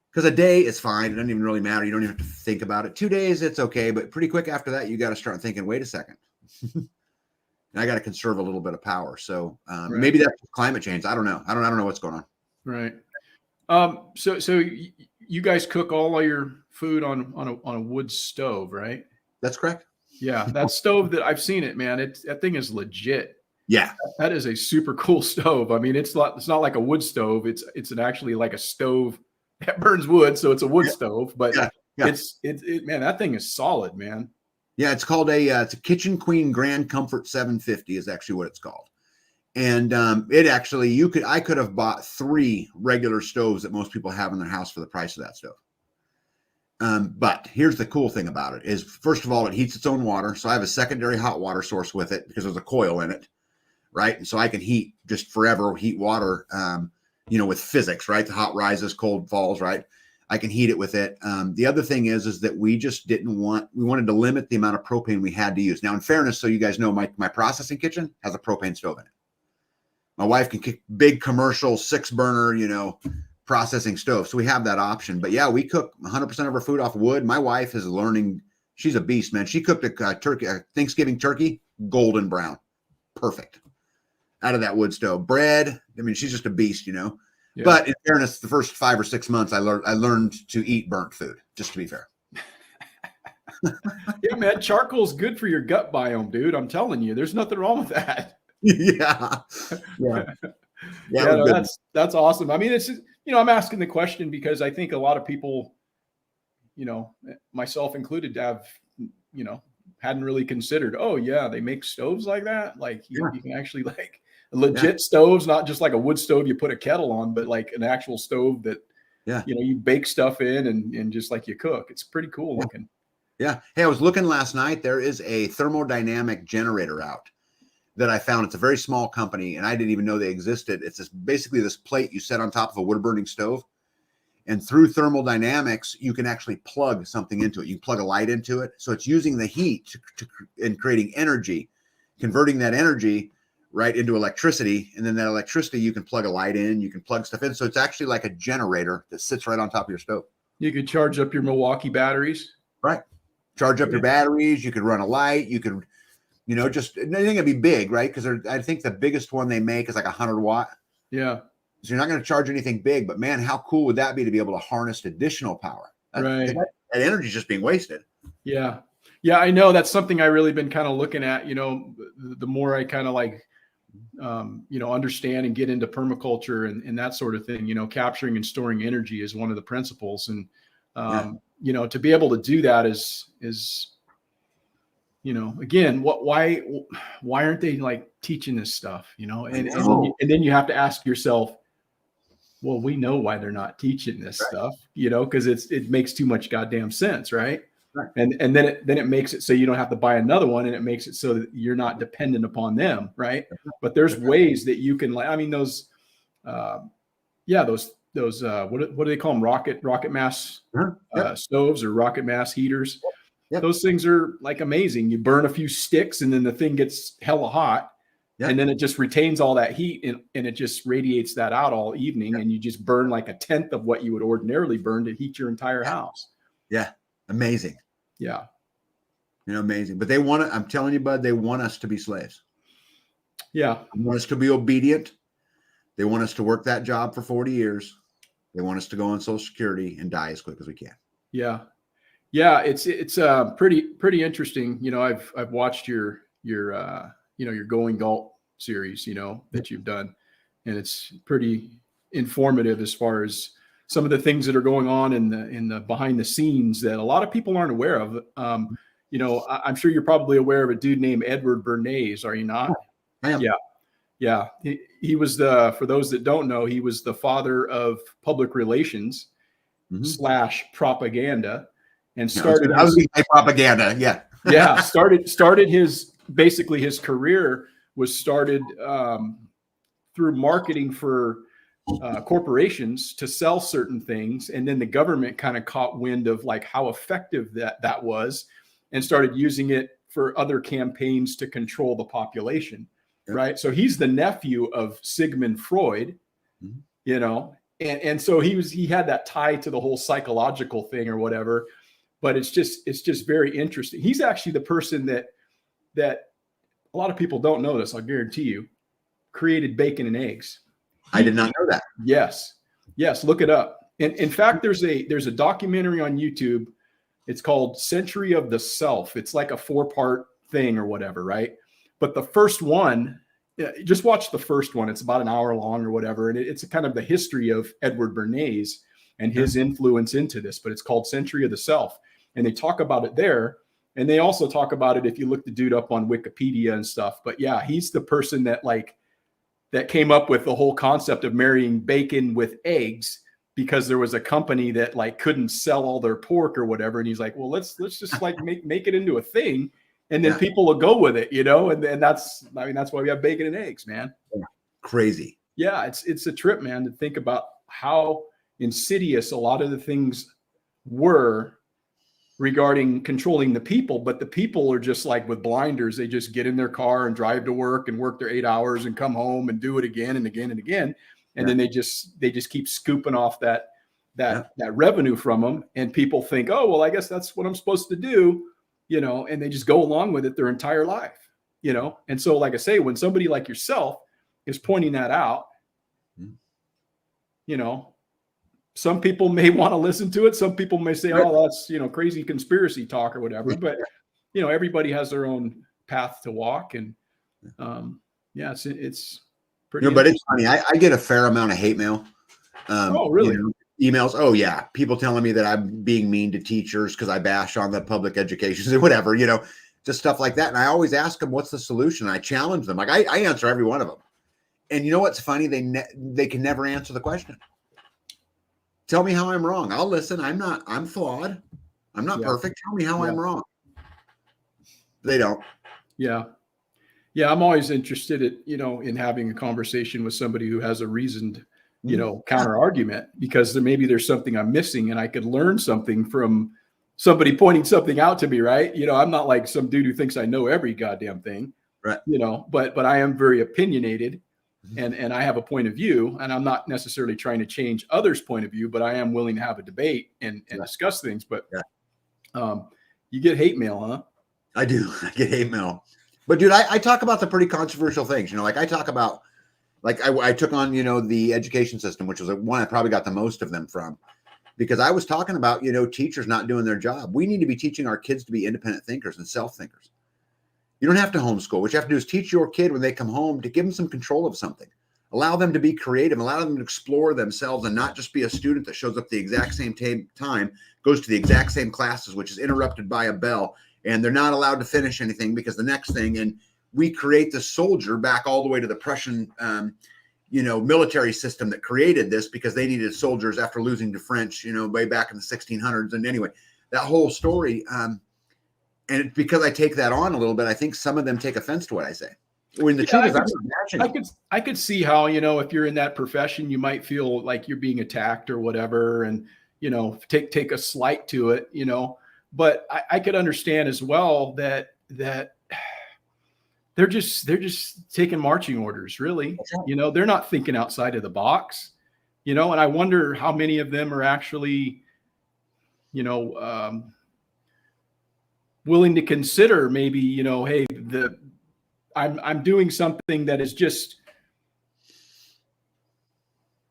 Because a day is fine. It doesn't even really matter. You don't even have to think about it. 2 days, it's okay. But pretty quick after that, you got to start thinking, wait a second. And I got to conserve a little bit of power. So right. Maybe that's climate change. I don't know. I don't know what's going on. Right. So you guys cook all of your food on a wood stove, right? That's correct. Yeah. That stove that I've seen it, man, that thing is legit. Yeah. That is a super cool stove. I mean, it's not like a wood stove. It's actually like a stove that burns wood. So it's a wood stove, but it's man, that thing is solid, man. Yeah, it's called it's a Kitchen Queen Grand Comfort 750 is actually what it's called. And I could have bought 3 regular stoves that most people have in their house for the price of that stove. But here's the cool thing about it is, first of all, it heats its own water. So I have a secondary hot water source with it because there's a coil in it, right? And so I can heat water, with physics, right? The hot rises, cold falls, right? I can heat it with it. The other thing is that we just we wanted to limit the amount of propane we had to use. Now, in fairness, so you guys know, my processing kitchen has a propane stove in it. My wife can kick big commercial 6-burner, processing stove. So we have that option. But yeah, we cook 100% of our food off wood. My wife is learning. She's a beast, man. She cooked a Thanksgiving turkey, golden brown. Perfect. Out of that wood stove. Bread. I mean, she's just a beast, Yeah. But in fairness, the first 5 or 6 months, I learned to eat burnt food, just to be fair. Yeah, man, charcoal's good for your gut biome, dude. I'm telling you, there's nothing wrong with that. Yeah. Yeah. Yeah, no, that's awesome. I mean, it's, I'm asking the question because I think a lot of people, myself included, hadn't really considered, oh yeah, they make stoves like that. Like you can actually like legit stoves, not just like a wood stove you put a kettle on, but like an actual stove that, you bake stuff in and just like you cook. It's pretty cool looking. Yeah. Hey, I was looking last night. There is a thermodynamic generator out that I found. It's a very small company, and I didn't even know they existed. It's basically this plate you set on top of a wood-burning stove. And through thermodynamics, you can actually plug something into it. You can plug a light into it. So it's using the heat and creating energy, converting that energy right into electricity. And then that electricity, you can plug a light in, you can plug stuff in. So it's actually like a generator that sits right on top of your stove. You could charge up your Milwaukee batteries. Right. Charge up your batteries. You could run a light. You could, just anything would be big, right? Because I think the biggest one they make is like 100 watt. Yeah. So you're not going to charge anything big, but man, how cool would that be to be able to harness additional power? Right. That energy is just being wasted. Yeah. Yeah. I know that's something I really been kind of looking at, the more I kind of like, understand and get into permaculture and that sort of thing, capturing and storing energy is one of the principles. And, to be able to do that is, again, why aren't they like teaching this stuff, and then you have to ask yourself, well, we know why they're not teaching this stuff, because it makes too much goddamn sense. Right. And then it makes it so you don't have to buy another one, and it makes it so that you're not dependent upon them. Right. But there's ways that you can, like, I mean, those what do they call them? Rocket mass stoves or rocket mass heaters. Yep. Those things are like amazing. You burn a few sticks and then the thing gets hella hot. Yep. And then it just retains all that heat and it just radiates that out all evening. Yep. And you just burn like 1/10 of what you would ordinarily burn to heat your entire house. Yeah. Amazing. Yeah. Amazing. But I'm telling you, bud, they want us to be slaves. Yeah. They want us to be obedient. They want us to work that job for 40 years. They want us to go on Social Security and die as quick as we can. Yeah. Yeah. It's pretty interesting. I've watched your Going Galt series, that you've done. And it's pretty informative as far as some of the things that are going on in the behind the scenes that a lot of people aren't aware of. I'm sure you're probably aware of a dude named Edward Bernays. Are you not? I am. Yeah. Yeah. He was for those that don't know, he was the father of public relations / propaganda, and started I was going to say propaganda. Yeah. Yeah. Started his career was started through marketing for corporations to sell certain things. And then the government kind of caught wind of like how effective that was and started using it for other campaigns to control the population. Yep. Right. So he's the nephew of Sigmund Freud, and so he had that tie to the whole psychological thing or whatever. But it's just very interesting. He's actually the person that a lot of people don't know this, I'll guarantee you, created bacon and eggs. I did not know that. Yes. Look it up. And in fact, there's a documentary on YouTube. It's called Century of the Self. It's like a 4-part thing or whatever. Right. But the first one, just watch the first one. It's about an hour long or whatever. And it's a kind of the history of Edward Bernays and his influence into this, but it's called Century of the Self. And they talk about it there. And they also talk about it if you look the dude up on Wikipedia and stuff. But yeah, he's the person that came up with the whole concept of marrying bacon with eggs, because there was a company that like couldn't sell all their pork or whatever. And he's like, well, let's just like make it into a thing. And then people will go with it, and that's why we have bacon and eggs, man. Crazy. Yeah. It's a trip, man, to think about how insidious a lot of the things were regarding controlling the people, but the people are just like with blinders. They just get in their car and drive to work and work their 8 hours and come home and do it again and again and again. And then they just keep scooping off that revenue from them. And people think, oh, well, I guess that's what I'm supposed to do, and they just go along with it their entire life, And so, like I say, when somebody like yourself is pointing that out, you know, some people may want to listen to it. Some people may say, oh, that's, crazy conspiracy talk or whatever. But, everybody has their own path to walk. And yeah, it's pretty but it's funny. I get a fair amount of hate mail. Oh, really? Emails. Oh, yeah. People telling me that I'm being mean to teachers because I bash on the public education or whatever, just stuff like that. And I always ask them, what's the solution? I challenge them. Like I answer every one of them. And you know what's funny? They can never answer the question. Tell me how I'm wrong. I'll listen. I'm flawed. I'm not perfect. Tell me how I'm wrong. They don't. Yeah. Yeah. I'm always interested in having a conversation with somebody who has a reasoned, counter argument, because maybe there's something I'm missing and I could learn something from somebody pointing something out to me. Right. I'm not like some dude who thinks I know every goddamn thing, right. But I am very opinionated. And I have a point of view, and I'm not necessarily trying to change others' point of view, but I am willing to have a debate and discuss things. But you get hate mail, huh? I do. I get hate mail. But dude, I talk about the pretty controversial things. Like I talk about, like I took on, the education system, which was one I probably got the most of them from, because I was talking about, teachers not doing their job. We need to be teaching our kids to be independent thinkers and self-thinkers. You don't have to homeschool. What you have to do is teach your kid when they come home to give them some control of something. Allow them to be creative, allow them to explore themselves and not just be a student that shows up the exact same time, goes to the exact same classes, which is interrupted by a bell, and they're not allowed to finish anything because the next thing, and we create the soldier back all the way to the Prussian, military system that created this because they needed soldiers after losing to French, way back in the 1600s. And anyway, that whole story, and it's because I take that on a little bit, I think some of them take offense to what I say. When the truth is, I could see how, if you're in that profession, you might feel like you're being attacked or whatever, and, take a slight to it, but I could understand as well that they're just taking marching orders, really. They're not thinking outside of the box, and I wonder how many of them are actually, willing to consider maybe, hey, I'm doing something that is just,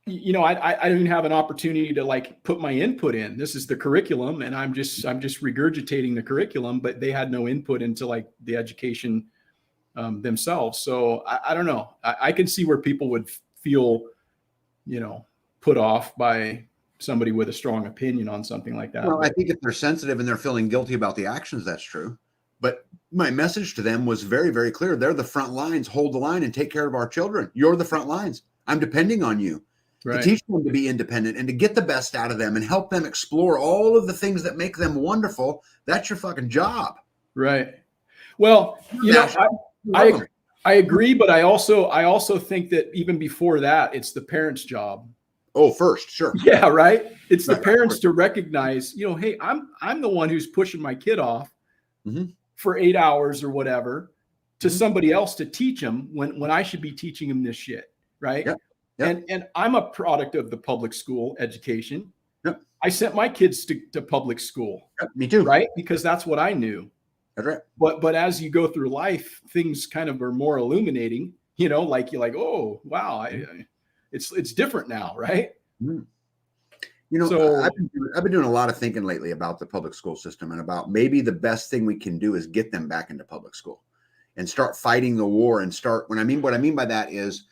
I don't even have an opportunity to like put my input in. This is the curriculum, and I'm just regurgitating the curriculum, but they had no input into like the education themselves. So I don't know. I can see where people would feel, put off by somebody with a strong opinion on something like that. Well, I think if they're sensitive and they're feeling guilty about the actions, that's true. But my message to them was very, very clear. They're the front lines. Hold the line and take care of our children. You're the front lines. I'm depending on you to teach them to be independent and to get the best out of them and help them explore all of the things that make them wonderful. That's your fucking job. Right. Well, I agree, but I also think that even before that, it's the parents' job. Oh, first, sure. Yeah, right. It's the parents to recognize, hey, I'm the one who's pushing my kid off for 8 hours or whatever to somebody else to teach them when I should be teaching them this shit, right? Yep. Yep. And I'm a product of the public school education. Yep. I sent my kids to public school. Yep, me too. Right? Because that's what I knew. That's right. But as you go through life, things kind of are more illuminating, like you're like, oh, wow, it's different now, right? So I've been doing a lot of thinking lately about the public school system and about maybe the best thing we can do is get them back into public school and start fighting the war and what I mean by that is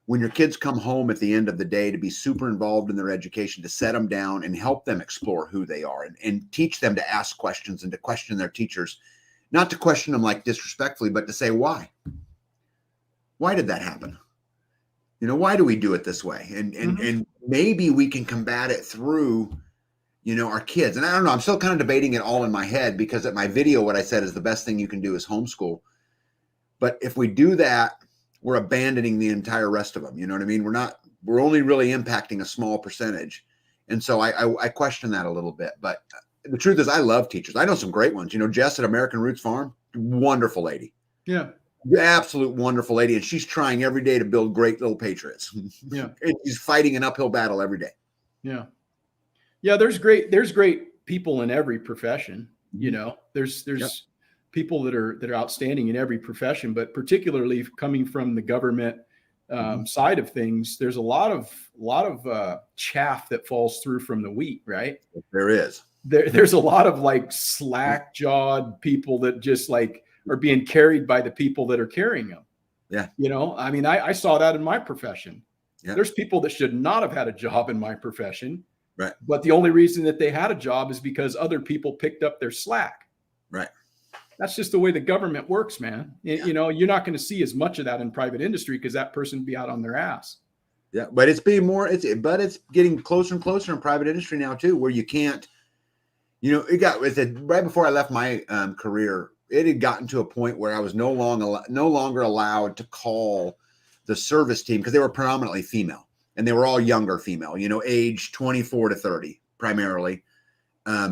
when your kids come home at the end of the day to be super involved in their education, to set them down and help them explore who they are and teach them to ask questions and to question their teachers, not to question them like disrespectfully, but to say, why did that happen? Why do we do it this way? And maybe we can combat it through, our kids. And I don't know, I'm still kind of debating it all in my head because at my video, what I said is the best thing you can do is homeschool. But if we do that, we're abandoning the entire rest of them. You know what I mean? We're only really impacting a small percentage. And so I question that a little bit, but the truth is I love teachers. I know some great ones, Jess at American Roots Farm, wonderful lady. Yeah. Absolute wonderful lady. And she's trying every day to build great little patriots. Yeah. And she's fighting an uphill battle every day. Yeah. Yeah. There's great people in every profession. There's people that are outstanding in every profession, but particularly coming from the government, side of things, there's a lot of chaff that falls through from the wheat, right? There is. There's a lot of like slack jawed people that just like are being carried by the people that are carrying them. Yeah. You know, I mean, I saw that in my profession. Yeah. There's people that should not have had a job in my profession. Right. But the only reason that they had a job is because other people picked up their slack. Right. That's just the way the government works, man. Yeah. You know, you're not going to see as much of that in private industry because that person would be out on their ass. Yeah. But it's getting closer and closer in private industry now too, where you can't, you know, right before I left my career, it had gotten to a point where I was no longer allowed to call the service team because they were predominantly female and they were all younger female, you know, age 24 to 30, primarily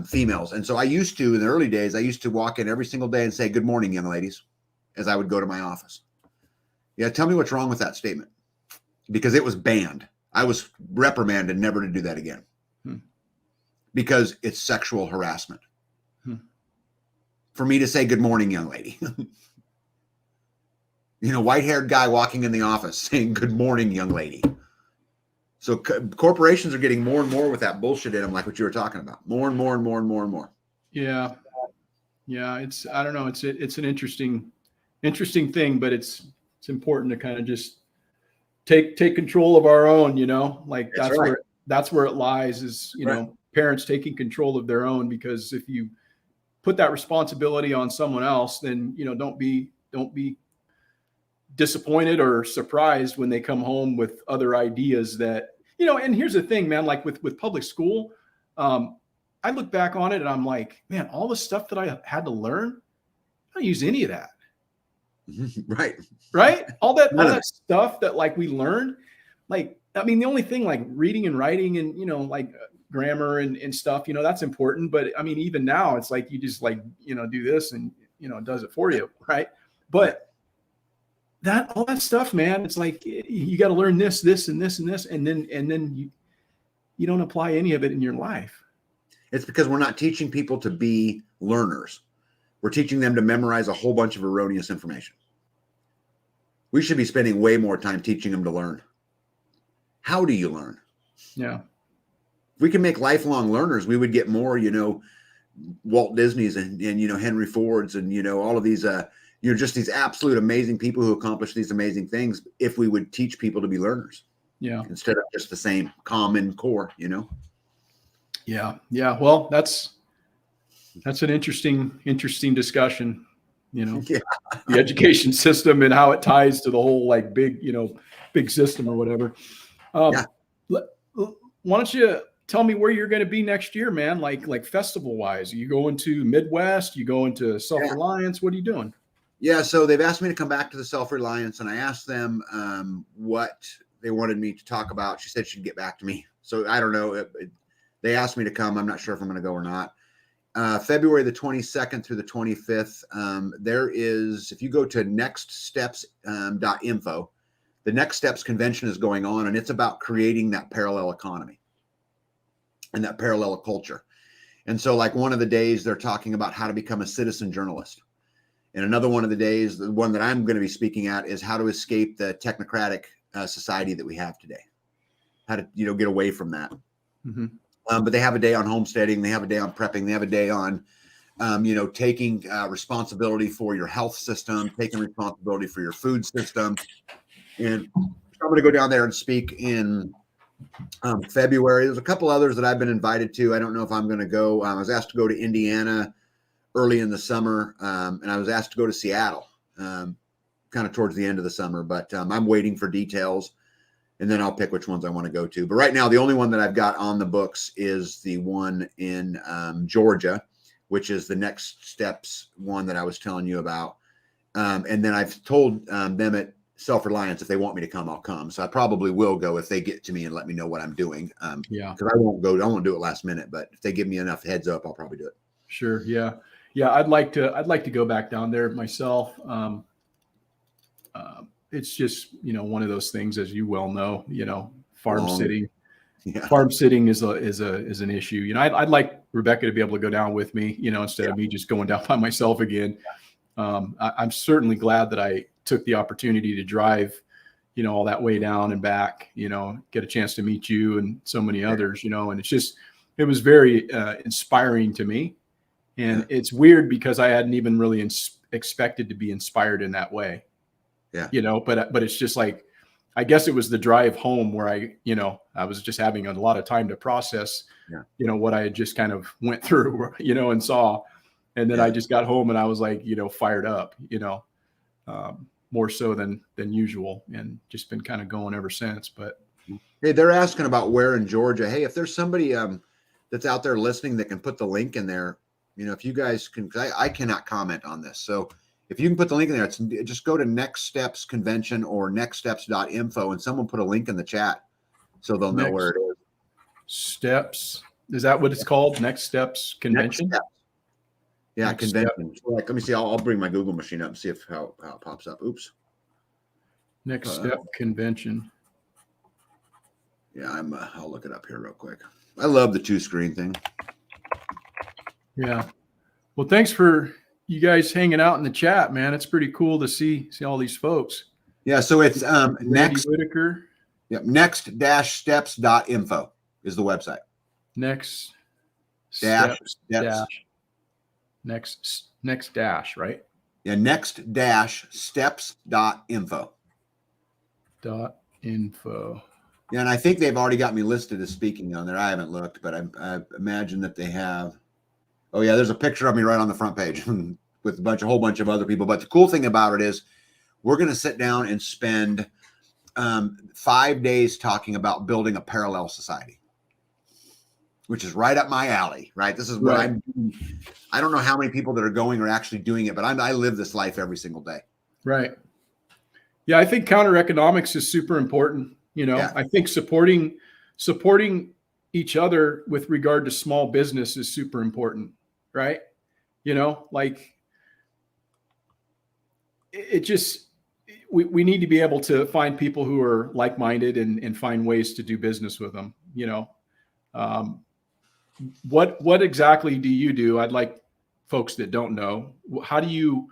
females. And so I used to, in the early days, I used to walk in every single day and say, "Good morning, young ladies," as I would go to my office. Yeah. Tell me what's wrong with that statement, because it was banned. I was reprimanded never to do that again. Because it's sexual harassment. For me to say, "Good morning, young lady." You know, white-haired guy walking in the office saying, "Good morning, young lady." So corporations are getting more and more with that bullshit in them, like what you were talking about. More and more and more and more and more. Yeah. Yeah. I don't know. It's an interesting thing, but it's important to kind of just take control of our own, you know, like that's where it lies is, you know, parents taking control of their own, because if you put that responsibility on someone else, then, you know, don't be disappointed or surprised when they come home with other ideas that, you know. And here's the thing, man, like with public school, I look back on it and I'm like, man, all the stuff that I had to learn, I don't use any of that. Right. All that stuff that like we learned, like, I mean, the only thing like reading and writing and, you know, like grammar and stuff, you know, that's important. But I mean, even now it's like, you just like, you know, do this and, you know, it does it for you. Right. But all that stuff, man, it's like, you got to learn this, and this, and this. And then you don't apply any of it in your life. It's because we're not teaching people to be learners. We're teaching them to memorize a whole bunch of erroneous information. We should be spending way more time teaching them to learn. How do you learn? Yeah. If we can make lifelong learners, we would get more, you know, Walt Disney's and you know, Henry Ford's and, you know, all of these, you know, just these absolute amazing people who accomplish these amazing things, if we would teach people to be learners. Yeah. Instead of just the same common core, you know? Yeah. Yeah. Well, that's an interesting discussion, you know, the education system and how it ties to the whole like big system or whatever. Why don't you tell me where you're going to be next year, man? Like festival wise, are you going to Midwest? You going to self-reliance? What are you doing? Yeah. So they've asked me to come back to the self-reliance, and I asked them what they wanted me to talk about. She said she'd get back to me. So I don't know. They asked me to come. I'm not sure if I'm going to go or not. February the 22nd through the 25th. There is, if you go to nextsteps.info, the Next Steps convention is going on, and it's about creating that parallel economy and that parallel culture. And so like one of the days they're talking about how to become a citizen journalist. And another one of the days, the one that I'm going to be speaking at, is how to escape the technocratic society that we have today. How to, you know, get away from that. Mm-hmm. But they have a day on homesteading. They have a day on prepping. They have a day on, you know, taking responsibility for your health system, taking responsibility for your food system. And I'm going to go down there and speak in February. There's a couple others that I've been invited to. I don't know if I'm going to go. I was asked to go to Indiana early in the summer, and I was asked to go to Seattle kind of towards the end of the summer. But I'm waiting for details, and then I'll pick which ones I want to go to. But right now, the only one that I've got on the books is the one in Georgia, which is the Next Steps one that I was telling you about. And then I've told them at Self-Reliance, if they want me to come, I'll come. So I probably will go if they get to me and let me know what I'm doing. Because I won't do it last minute, but if they give me enough heads up, I'll probably do it. Sure. Yeah. Yeah. I'd like to go back down there myself. It's just, you know, one of those things, as you well know, you know, farm sitting is an issue. You know, I'd like Rebecca to be able to go down with me, you know, instead of me just going down by myself again. I'm certainly glad that I took the opportunity to drive, you know, all that way down and back, you know, get a chance to meet you and so many others, you know, and it was very inspiring to me. And it's weird because I hadn't even really expected to be inspired in that way. Yeah. You know, but it's just like, I guess it was the drive home where I was just having a lot of time to process, you know, what I had just kind of went through, you know, and saw. And then I just got home and I was like, you know, fired up, you know, more so than usual, and just been kind of going ever since. But hey, they're asking about where in Georgia. Hey, if there's somebody that's out there listening that can put the link in there, you know, if you guys can, I cannot comment on this. So if you can put the link in there, just go to Next Steps Convention or nextsteps.info, and someone put a link in the chat so they'll know where it is. Steps, is that what it's called? Next Steps Convention? Next Steps. Yeah, Next convention. So like, let me see. I'll bring my Google machine up and see how it pops up. Oops. Next Step Convention. Yeah, I'll look it up here real quick. I love the 2-screen thing. Yeah. Well, thanks for you guys hanging out in the chat, man. It's pretty cool to see all these folks. Yeah, so it's Next Whitaker. Yep, next-steps.info is the website. Next Steps. Next dash, right? Yeah, next-steps.info. .info. Yeah, and I think they've already got me listed as speaking on there. I haven't looked, but I imagine that they have. Oh yeah, there's a picture of me right on the front page with a whole bunch of other people. But the cool thing about it is we're going to sit down and spend 5 days talking about building a parallel society, which is right up my alley, right? This is what I'm doing. I don't know how many people that are going are actually doing it, but I live this life every single day. Right. Yeah, I think counter economics is super important. You know, I think supporting each other with regard to small business is super important, right? You know, like it just, we need to be able to find people who are like-minded and find ways to do business with them. You know, what exactly do you do? I'd like folks that don't know, how do you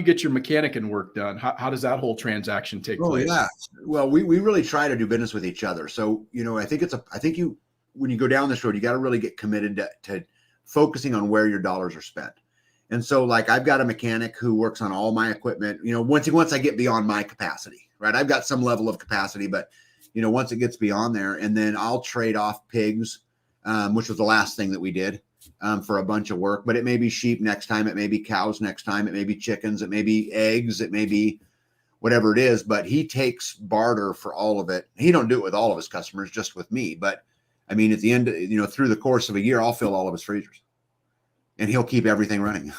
get your mechanicing work done? How does that whole transaction take place? Yeah. Well, we really try to do business with each other. So, you know, I think when you go down this road, you got to really get committed to focusing on where your dollars are spent. And so like, I've got a mechanic who works on all my equipment, you know, once I get beyond my capacity, right? I've got some level of capacity, but you know, once it gets beyond there, and then I'll trade off pigs, which was the last thing that we did. For a bunch of work, but it may be sheep next time. It may be cows next time. It may be chickens. It may be eggs. It may be whatever it is, but he takes barter for all of it. He don't do it with all of his customers, just with me. But I mean, at the end, you know, through the course of a year, I'll fill all of his freezers and he'll keep everything running,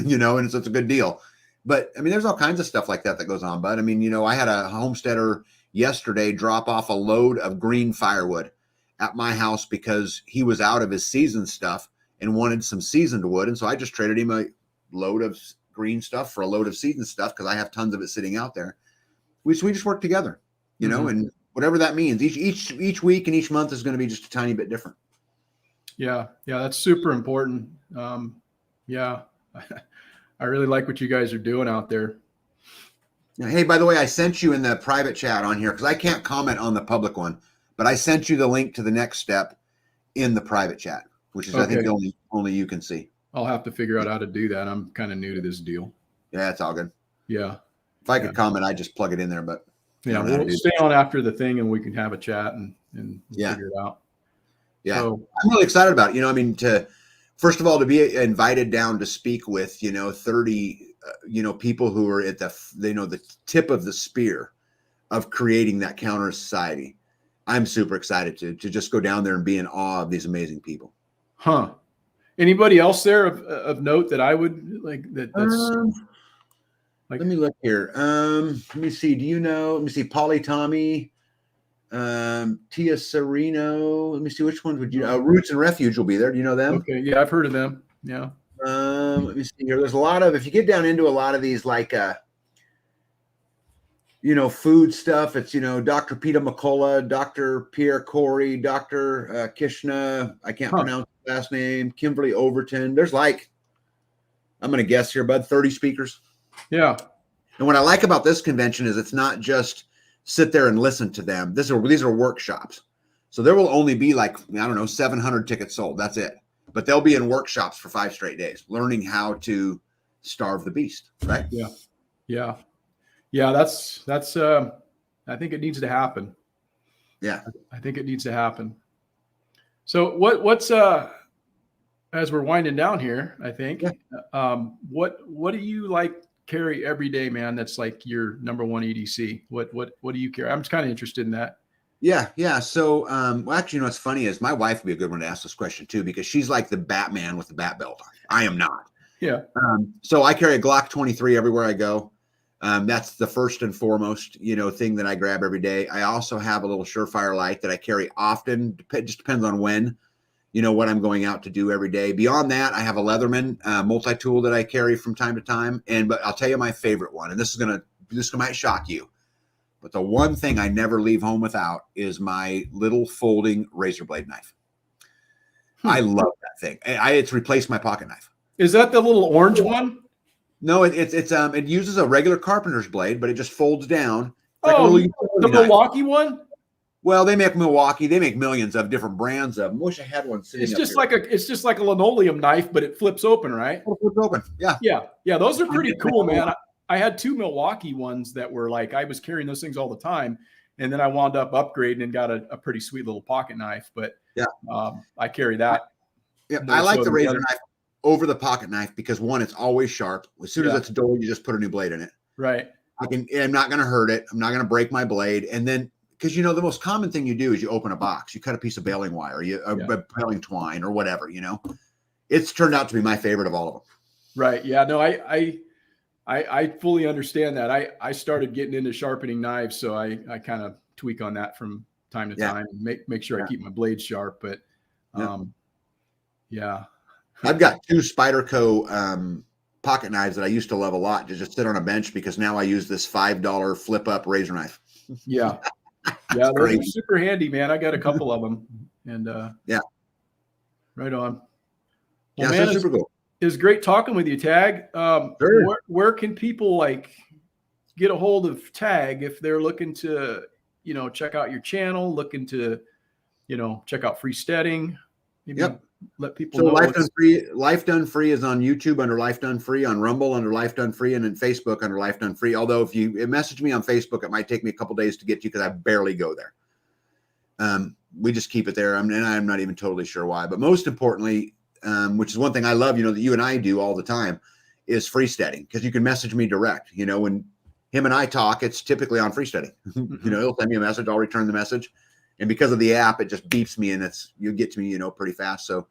you know, and it's a good deal. But I mean, there's all kinds of stuff like that goes on. But I mean, you know, I had a homesteader yesterday drop off a load of green firewood at my house because he was out of his seasoned stuff and wanted some seasoned wood. And so I just traded him a load of green stuff for a load of seasoned stuff because I have tons of it sitting out there. We just work together, you know, and whatever that means. Each week and each month is going to be just a tiny bit different. Yeah, that's super important. Yeah, I really like what you guys are doing out there. Hey, by the way, I sent you in the private chat on here because I can't comment on the public one, but I sent you the link to the Next Step in the private chat, which is I think the only you can see. I'll have to figure out how to do that. I'm kind of new to this deal. Yeah, it's all good. Yeah. If I could comment, I'd just plug it in there, but yeah, we'll stay on after the thing and we can have a chat and figure it out. Yeah. So, I'm really excited about it. You know, I mean, first of all, to be invited down to speak with, you know, 30, you know, people who are at the tip of the spear of creating that counter society. I'm super excited to just go down there and be in awe of these amazing people. Huh. Anybody else there of note that I would like that's let me look here. Let me see. Do you know? Let me see. Polly Tommy, Tia Sereno. Let me see. Which ones would you? Roots and Refuge will be there. Do you know them? Okay. Yeah, I've heard of them. Yeah. Let me see here. There's a lot of, if you get down into a lot of these, like, you know, food stuff, it's, you know, Dr. Peter McCullough, Dr. Pierre Corey, Dr. Kishna, I can't pronounce the last name, Kimberly Overton. There's like, I'm going to guess here, bud, 30 speakers. Yeah. And what I like about this convention is it's not just sit there and listen to them. These are workshops. So there will only be like, I don't know, 700 tickets sold. That's it. But they'll be in workshops for 5 straight days, learning how to starve the beast, right? Yeah. Yeah. Yeah. That's I think it needs to happen. Yeah. I think it needs to happen. So what's as we're winding down here, I think, what do you like carry every day, man? That's like your number one EDC. What do you carry? I'm just kind of interested in that. Yeah. So, well, actually, you know, what's funny is my wife would be a good one to ask this question too, because she's like the Batman with the bat belt on. I am not. Yeah. So I carry a Glock 23 everywhere I go. That's the first and foremost, you know, thing that I grab every day. I also have a little Surefire light that I carry often. Just depends on when, you know, what I'm going out to do every day. Beyond that, I have a Leatherman multi-tool that I carry from time to time. But I'll tell you my favorite one, and this might shock you. But the one thing I never leave home without is my little folding razor blade knife. I love that thing. It's replaced my pocket knife. Is that the little orange one? No, it uses a regular carpenter's blade, but it just folds down. It's like the Milwaukee one. Well, they make Milwaukee. They make millions of different brands of them. I wish I had one sitting. It's just like a linoleum knife, but it flips open, right? It flips open. Yeah. Yeah. Those are pretty cool, man. I had 2 Milwaukee ones that were like, I was carrying those things all the time. And then I wound up upgrading and got a pretty sweet little pocket knife. But I carry that. Yeah, I like the razor knife over the pocket knife because one, it's always sharp. As soon as it's dull, you just put a new blade in it. Right. I'm not going to hurt it. I'm not going to break my blade. And then, because you know, the most common thing you do is you open a box, you cut a piece of baling wire, baling twine or whatever, you know. It's turned out to be my favorite of all of them. Right. Yeah. No, I fully understand that. I started getting into sharpening knives, so I kind of tweak on that from time to time and make sure I keep my blades sharp. But I've got 2 Spyderco pocket knives that I used to love a lot to just sit on a bench because now I use this $5 flip up razor knife. Yeah. Yeah, they're super handy, man. I got a couple of them, and right on. Well, man, super cool. It was great talking with you, Tag. Sure. Where can people like get a hold of Tag if they're looking to, you know, check out your channel, looking to, you know, check out freesteading? Maybe let people know. Life Done Free is on YouTube under Life Done Free, on Rumble under Life Done Free, and then Facebook under Life Done Free. Although if you message me on Facebook, it might take me a couple days to get you because I barely go there. We just keep it there. And I'm not even totally sure why. But most importantly, which is one thing I love, you know, that you and I do all the time, is freesteading, because you can message me direct. You know, when him and I talk, it's typically on freesteading. You know, he'll send me a message, I'll return the message. And because of the app, it just beeps me and you get to me, you know, pretty fast. So if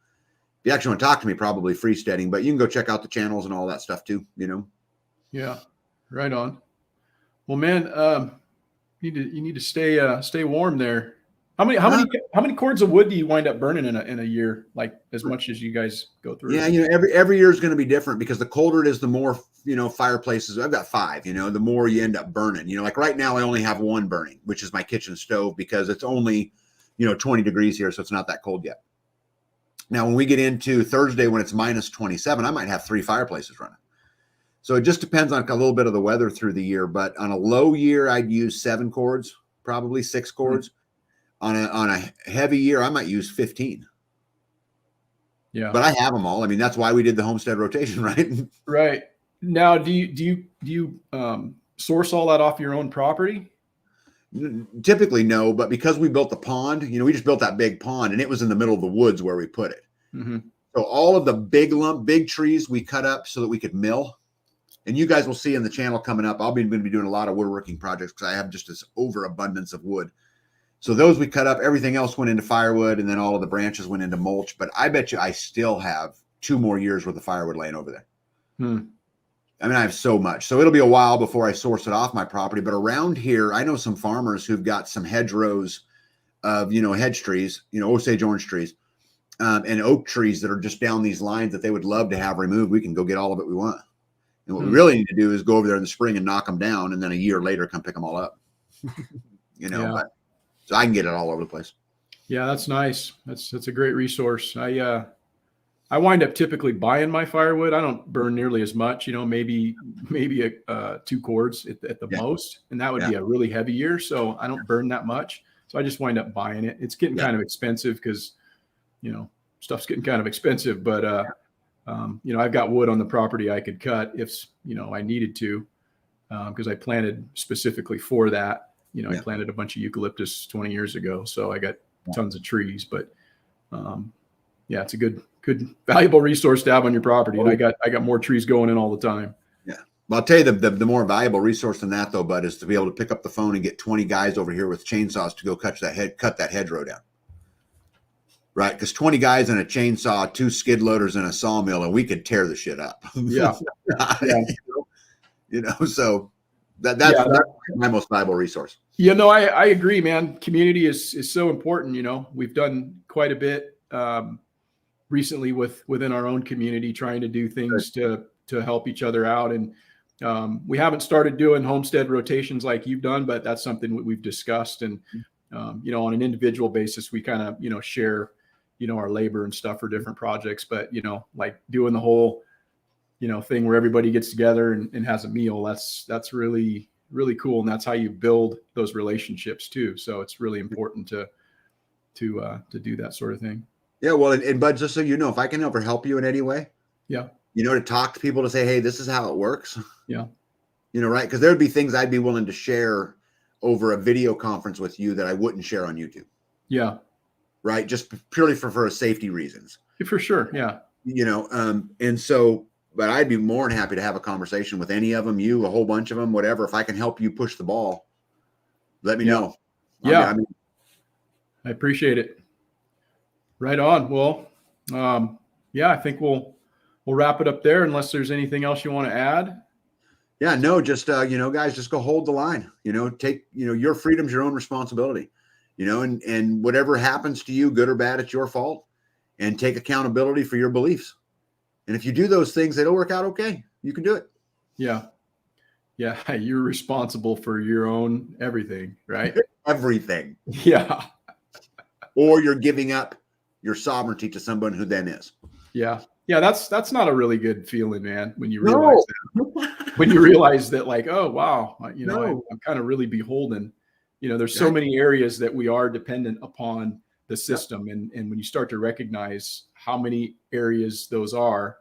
you actually want to talk to me, probably freesteading, but you can go check out the channels and all that stuff too, you know? Yeah. Right on. Well, man, you need to stay warm there. How many cords of wood do you wind up burning in a year? Like as much as you guys go through? Yeah. You know, every year is going to be different because the colder it is, the more, you know, fireplaces. I've got 5, you know, the more you end up burning. You know, like right now I only have 1 burning, which is my kitchen stove, because it's only, you know, 20 degrees here. So it's not that cold yet. Now, when we get into Thursday, when it's minus 27, I might have 3 fireplaces running. So it just depends on a little bit of the weather through the year. But on a low year, I'd use 7 cords, probably 6 cords. On a heavy year, I might use 15. Yeah. But I have them all. I mean, that's why we did the homestead rotation, right? Right. Now, do you source all that off your own property? Typically, no. But because we built the pond, you know, we just built that big pond, and it was in the middle of the woods where we put it. Mm-hmm. So all of the big trees we cut up so that we could mill. And you guys will see in the channel coming up, I'll be going to be doing a lot of woodworking projects because I have just this overabundance of wood. So those we cut up, everything else went into firewood, and then all of the branches went into mulch. But I bet you I still have 2 more years worth of firewood laying over there. I mean, I have so much. So it'll be a while before I source it off my property. But around here, I know some farmers who've got some hedgerows of, you know, hedge trees, you know, Osage orange trees, and oak trees that are just down these lines that they would love to have removed. We can go get all of it we want. And what we really need to do is go over there in the spring and knock them down, and then a year later come pick them all up. You know, but so I can get it all over the place. Yeah, that's nice. That's a great resource. I wind up typically buying my firewood. I don't burn nearly as much, you know, maybe 2 cords at the Yeah. most, and that would Yeah. be a really heavy year. So I don't burn that much. So I just wind up buying it. It's getting kind of expensive because, you know, stuff's getting kind of expensive. But you know, I've got wood on the property I could cut if, you know, I needed to, because I planted specifically for that. You know, I planted a bunch of eucalyptus 20 years ago, so I got tons of trees. But yeah, it's a good valuable resource to have on your property. And I got more trees going in all the time. Yeah. Well, I'll tell you the more valuable resource than that though, Bud, is to be able to pick up the phone and get 20 guys over here with chainsaws to go cut that hedgerow down. Right. Because 20 guys and a chainsaw, 2 skid loaders and a sawmill, and we could tear the shit up. Yeah. You know, so that's my most valuable resource. Yeah, no, I agree, man. Community is so important. You know, we've done quite a bit recently within our own community, trying to do things to help each other out. And we haven't started doing homestead rotations like you've done, but that's something we've discussed. And you know, on an individual basis, we kind of, you know, share, you know, our labor and stuff for different projects. But, you know, like doing the whole, you know, thing where everybody gets together and has a meal, that's really, really cool. And that's how you build those relationships too. So it's really important to do that sort of thing. Yeah, well, and Bud, just so you know, if I can ever help you in any way, yeah, you know, to talk to people, to say, hey, this is how it works. Yeah, you know, right? Because there would be things I'd be willing to share over a video conference with you that I wouldn't share on YouTube. Yeah, right, just purely for safety reasons. For sure, yeah. You know, and so, but I'd be more than happy to have a conversation with any of them, you, a whole bunch of them, whatever. If I can help you push the ball, let me know. Yeah, I appreciate it. Right on. Well, yeah, I think we'll wrap it up there unless there's anything else you want to add. Yeah, no, just you know, guys, just go hold the line. You know, take, you know, your freedom's your own responsibility. You know, and whatever happens to you, good or bad, it's your fault. And take accountability for your beliefs. And if you do those things, it'll work out okay. You can do it. Yeah. Yeah, you're responsible for your own everything, right? Everything. Yeah. Or you're giving up your sovereignty to someone who then is. Yeah. Yeah, that's not a really good feeling, man, when you realize that. When you realize that, like, oh, wow, you know, I'm kind of really beholden. You know, there's so many areas that we are dependent upon the system. And when you start to recognize how many areas those are,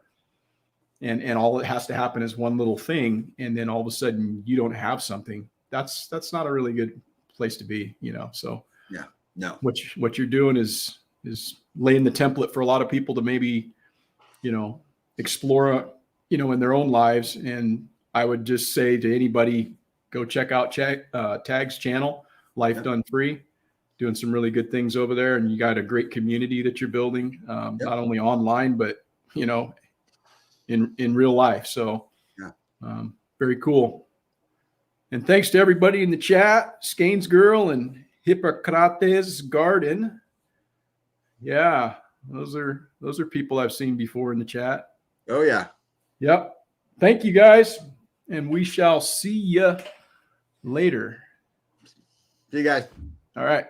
and all that has to happen is one little thing, and then all of a sudden you don't have something, that's not a really good place to be, you know. So yeah, no, what you're doing is laying the template for a lot of people to maybe, you know, explore, you know, in their own lives. And I would just say to anybody, go check out Tag's channel, Life Done Free, doing some really good things over there. And you got a great community that you're building, not only online, but, you know, in real life. So very cool. And thanks to everybody in the chat, Skane's Girl and Hippocrates Garden. Yeah, those are people I've seen before in the chat. Oh yeah. Yep. Thank you guys, and we shall see you later. See you guys. All right.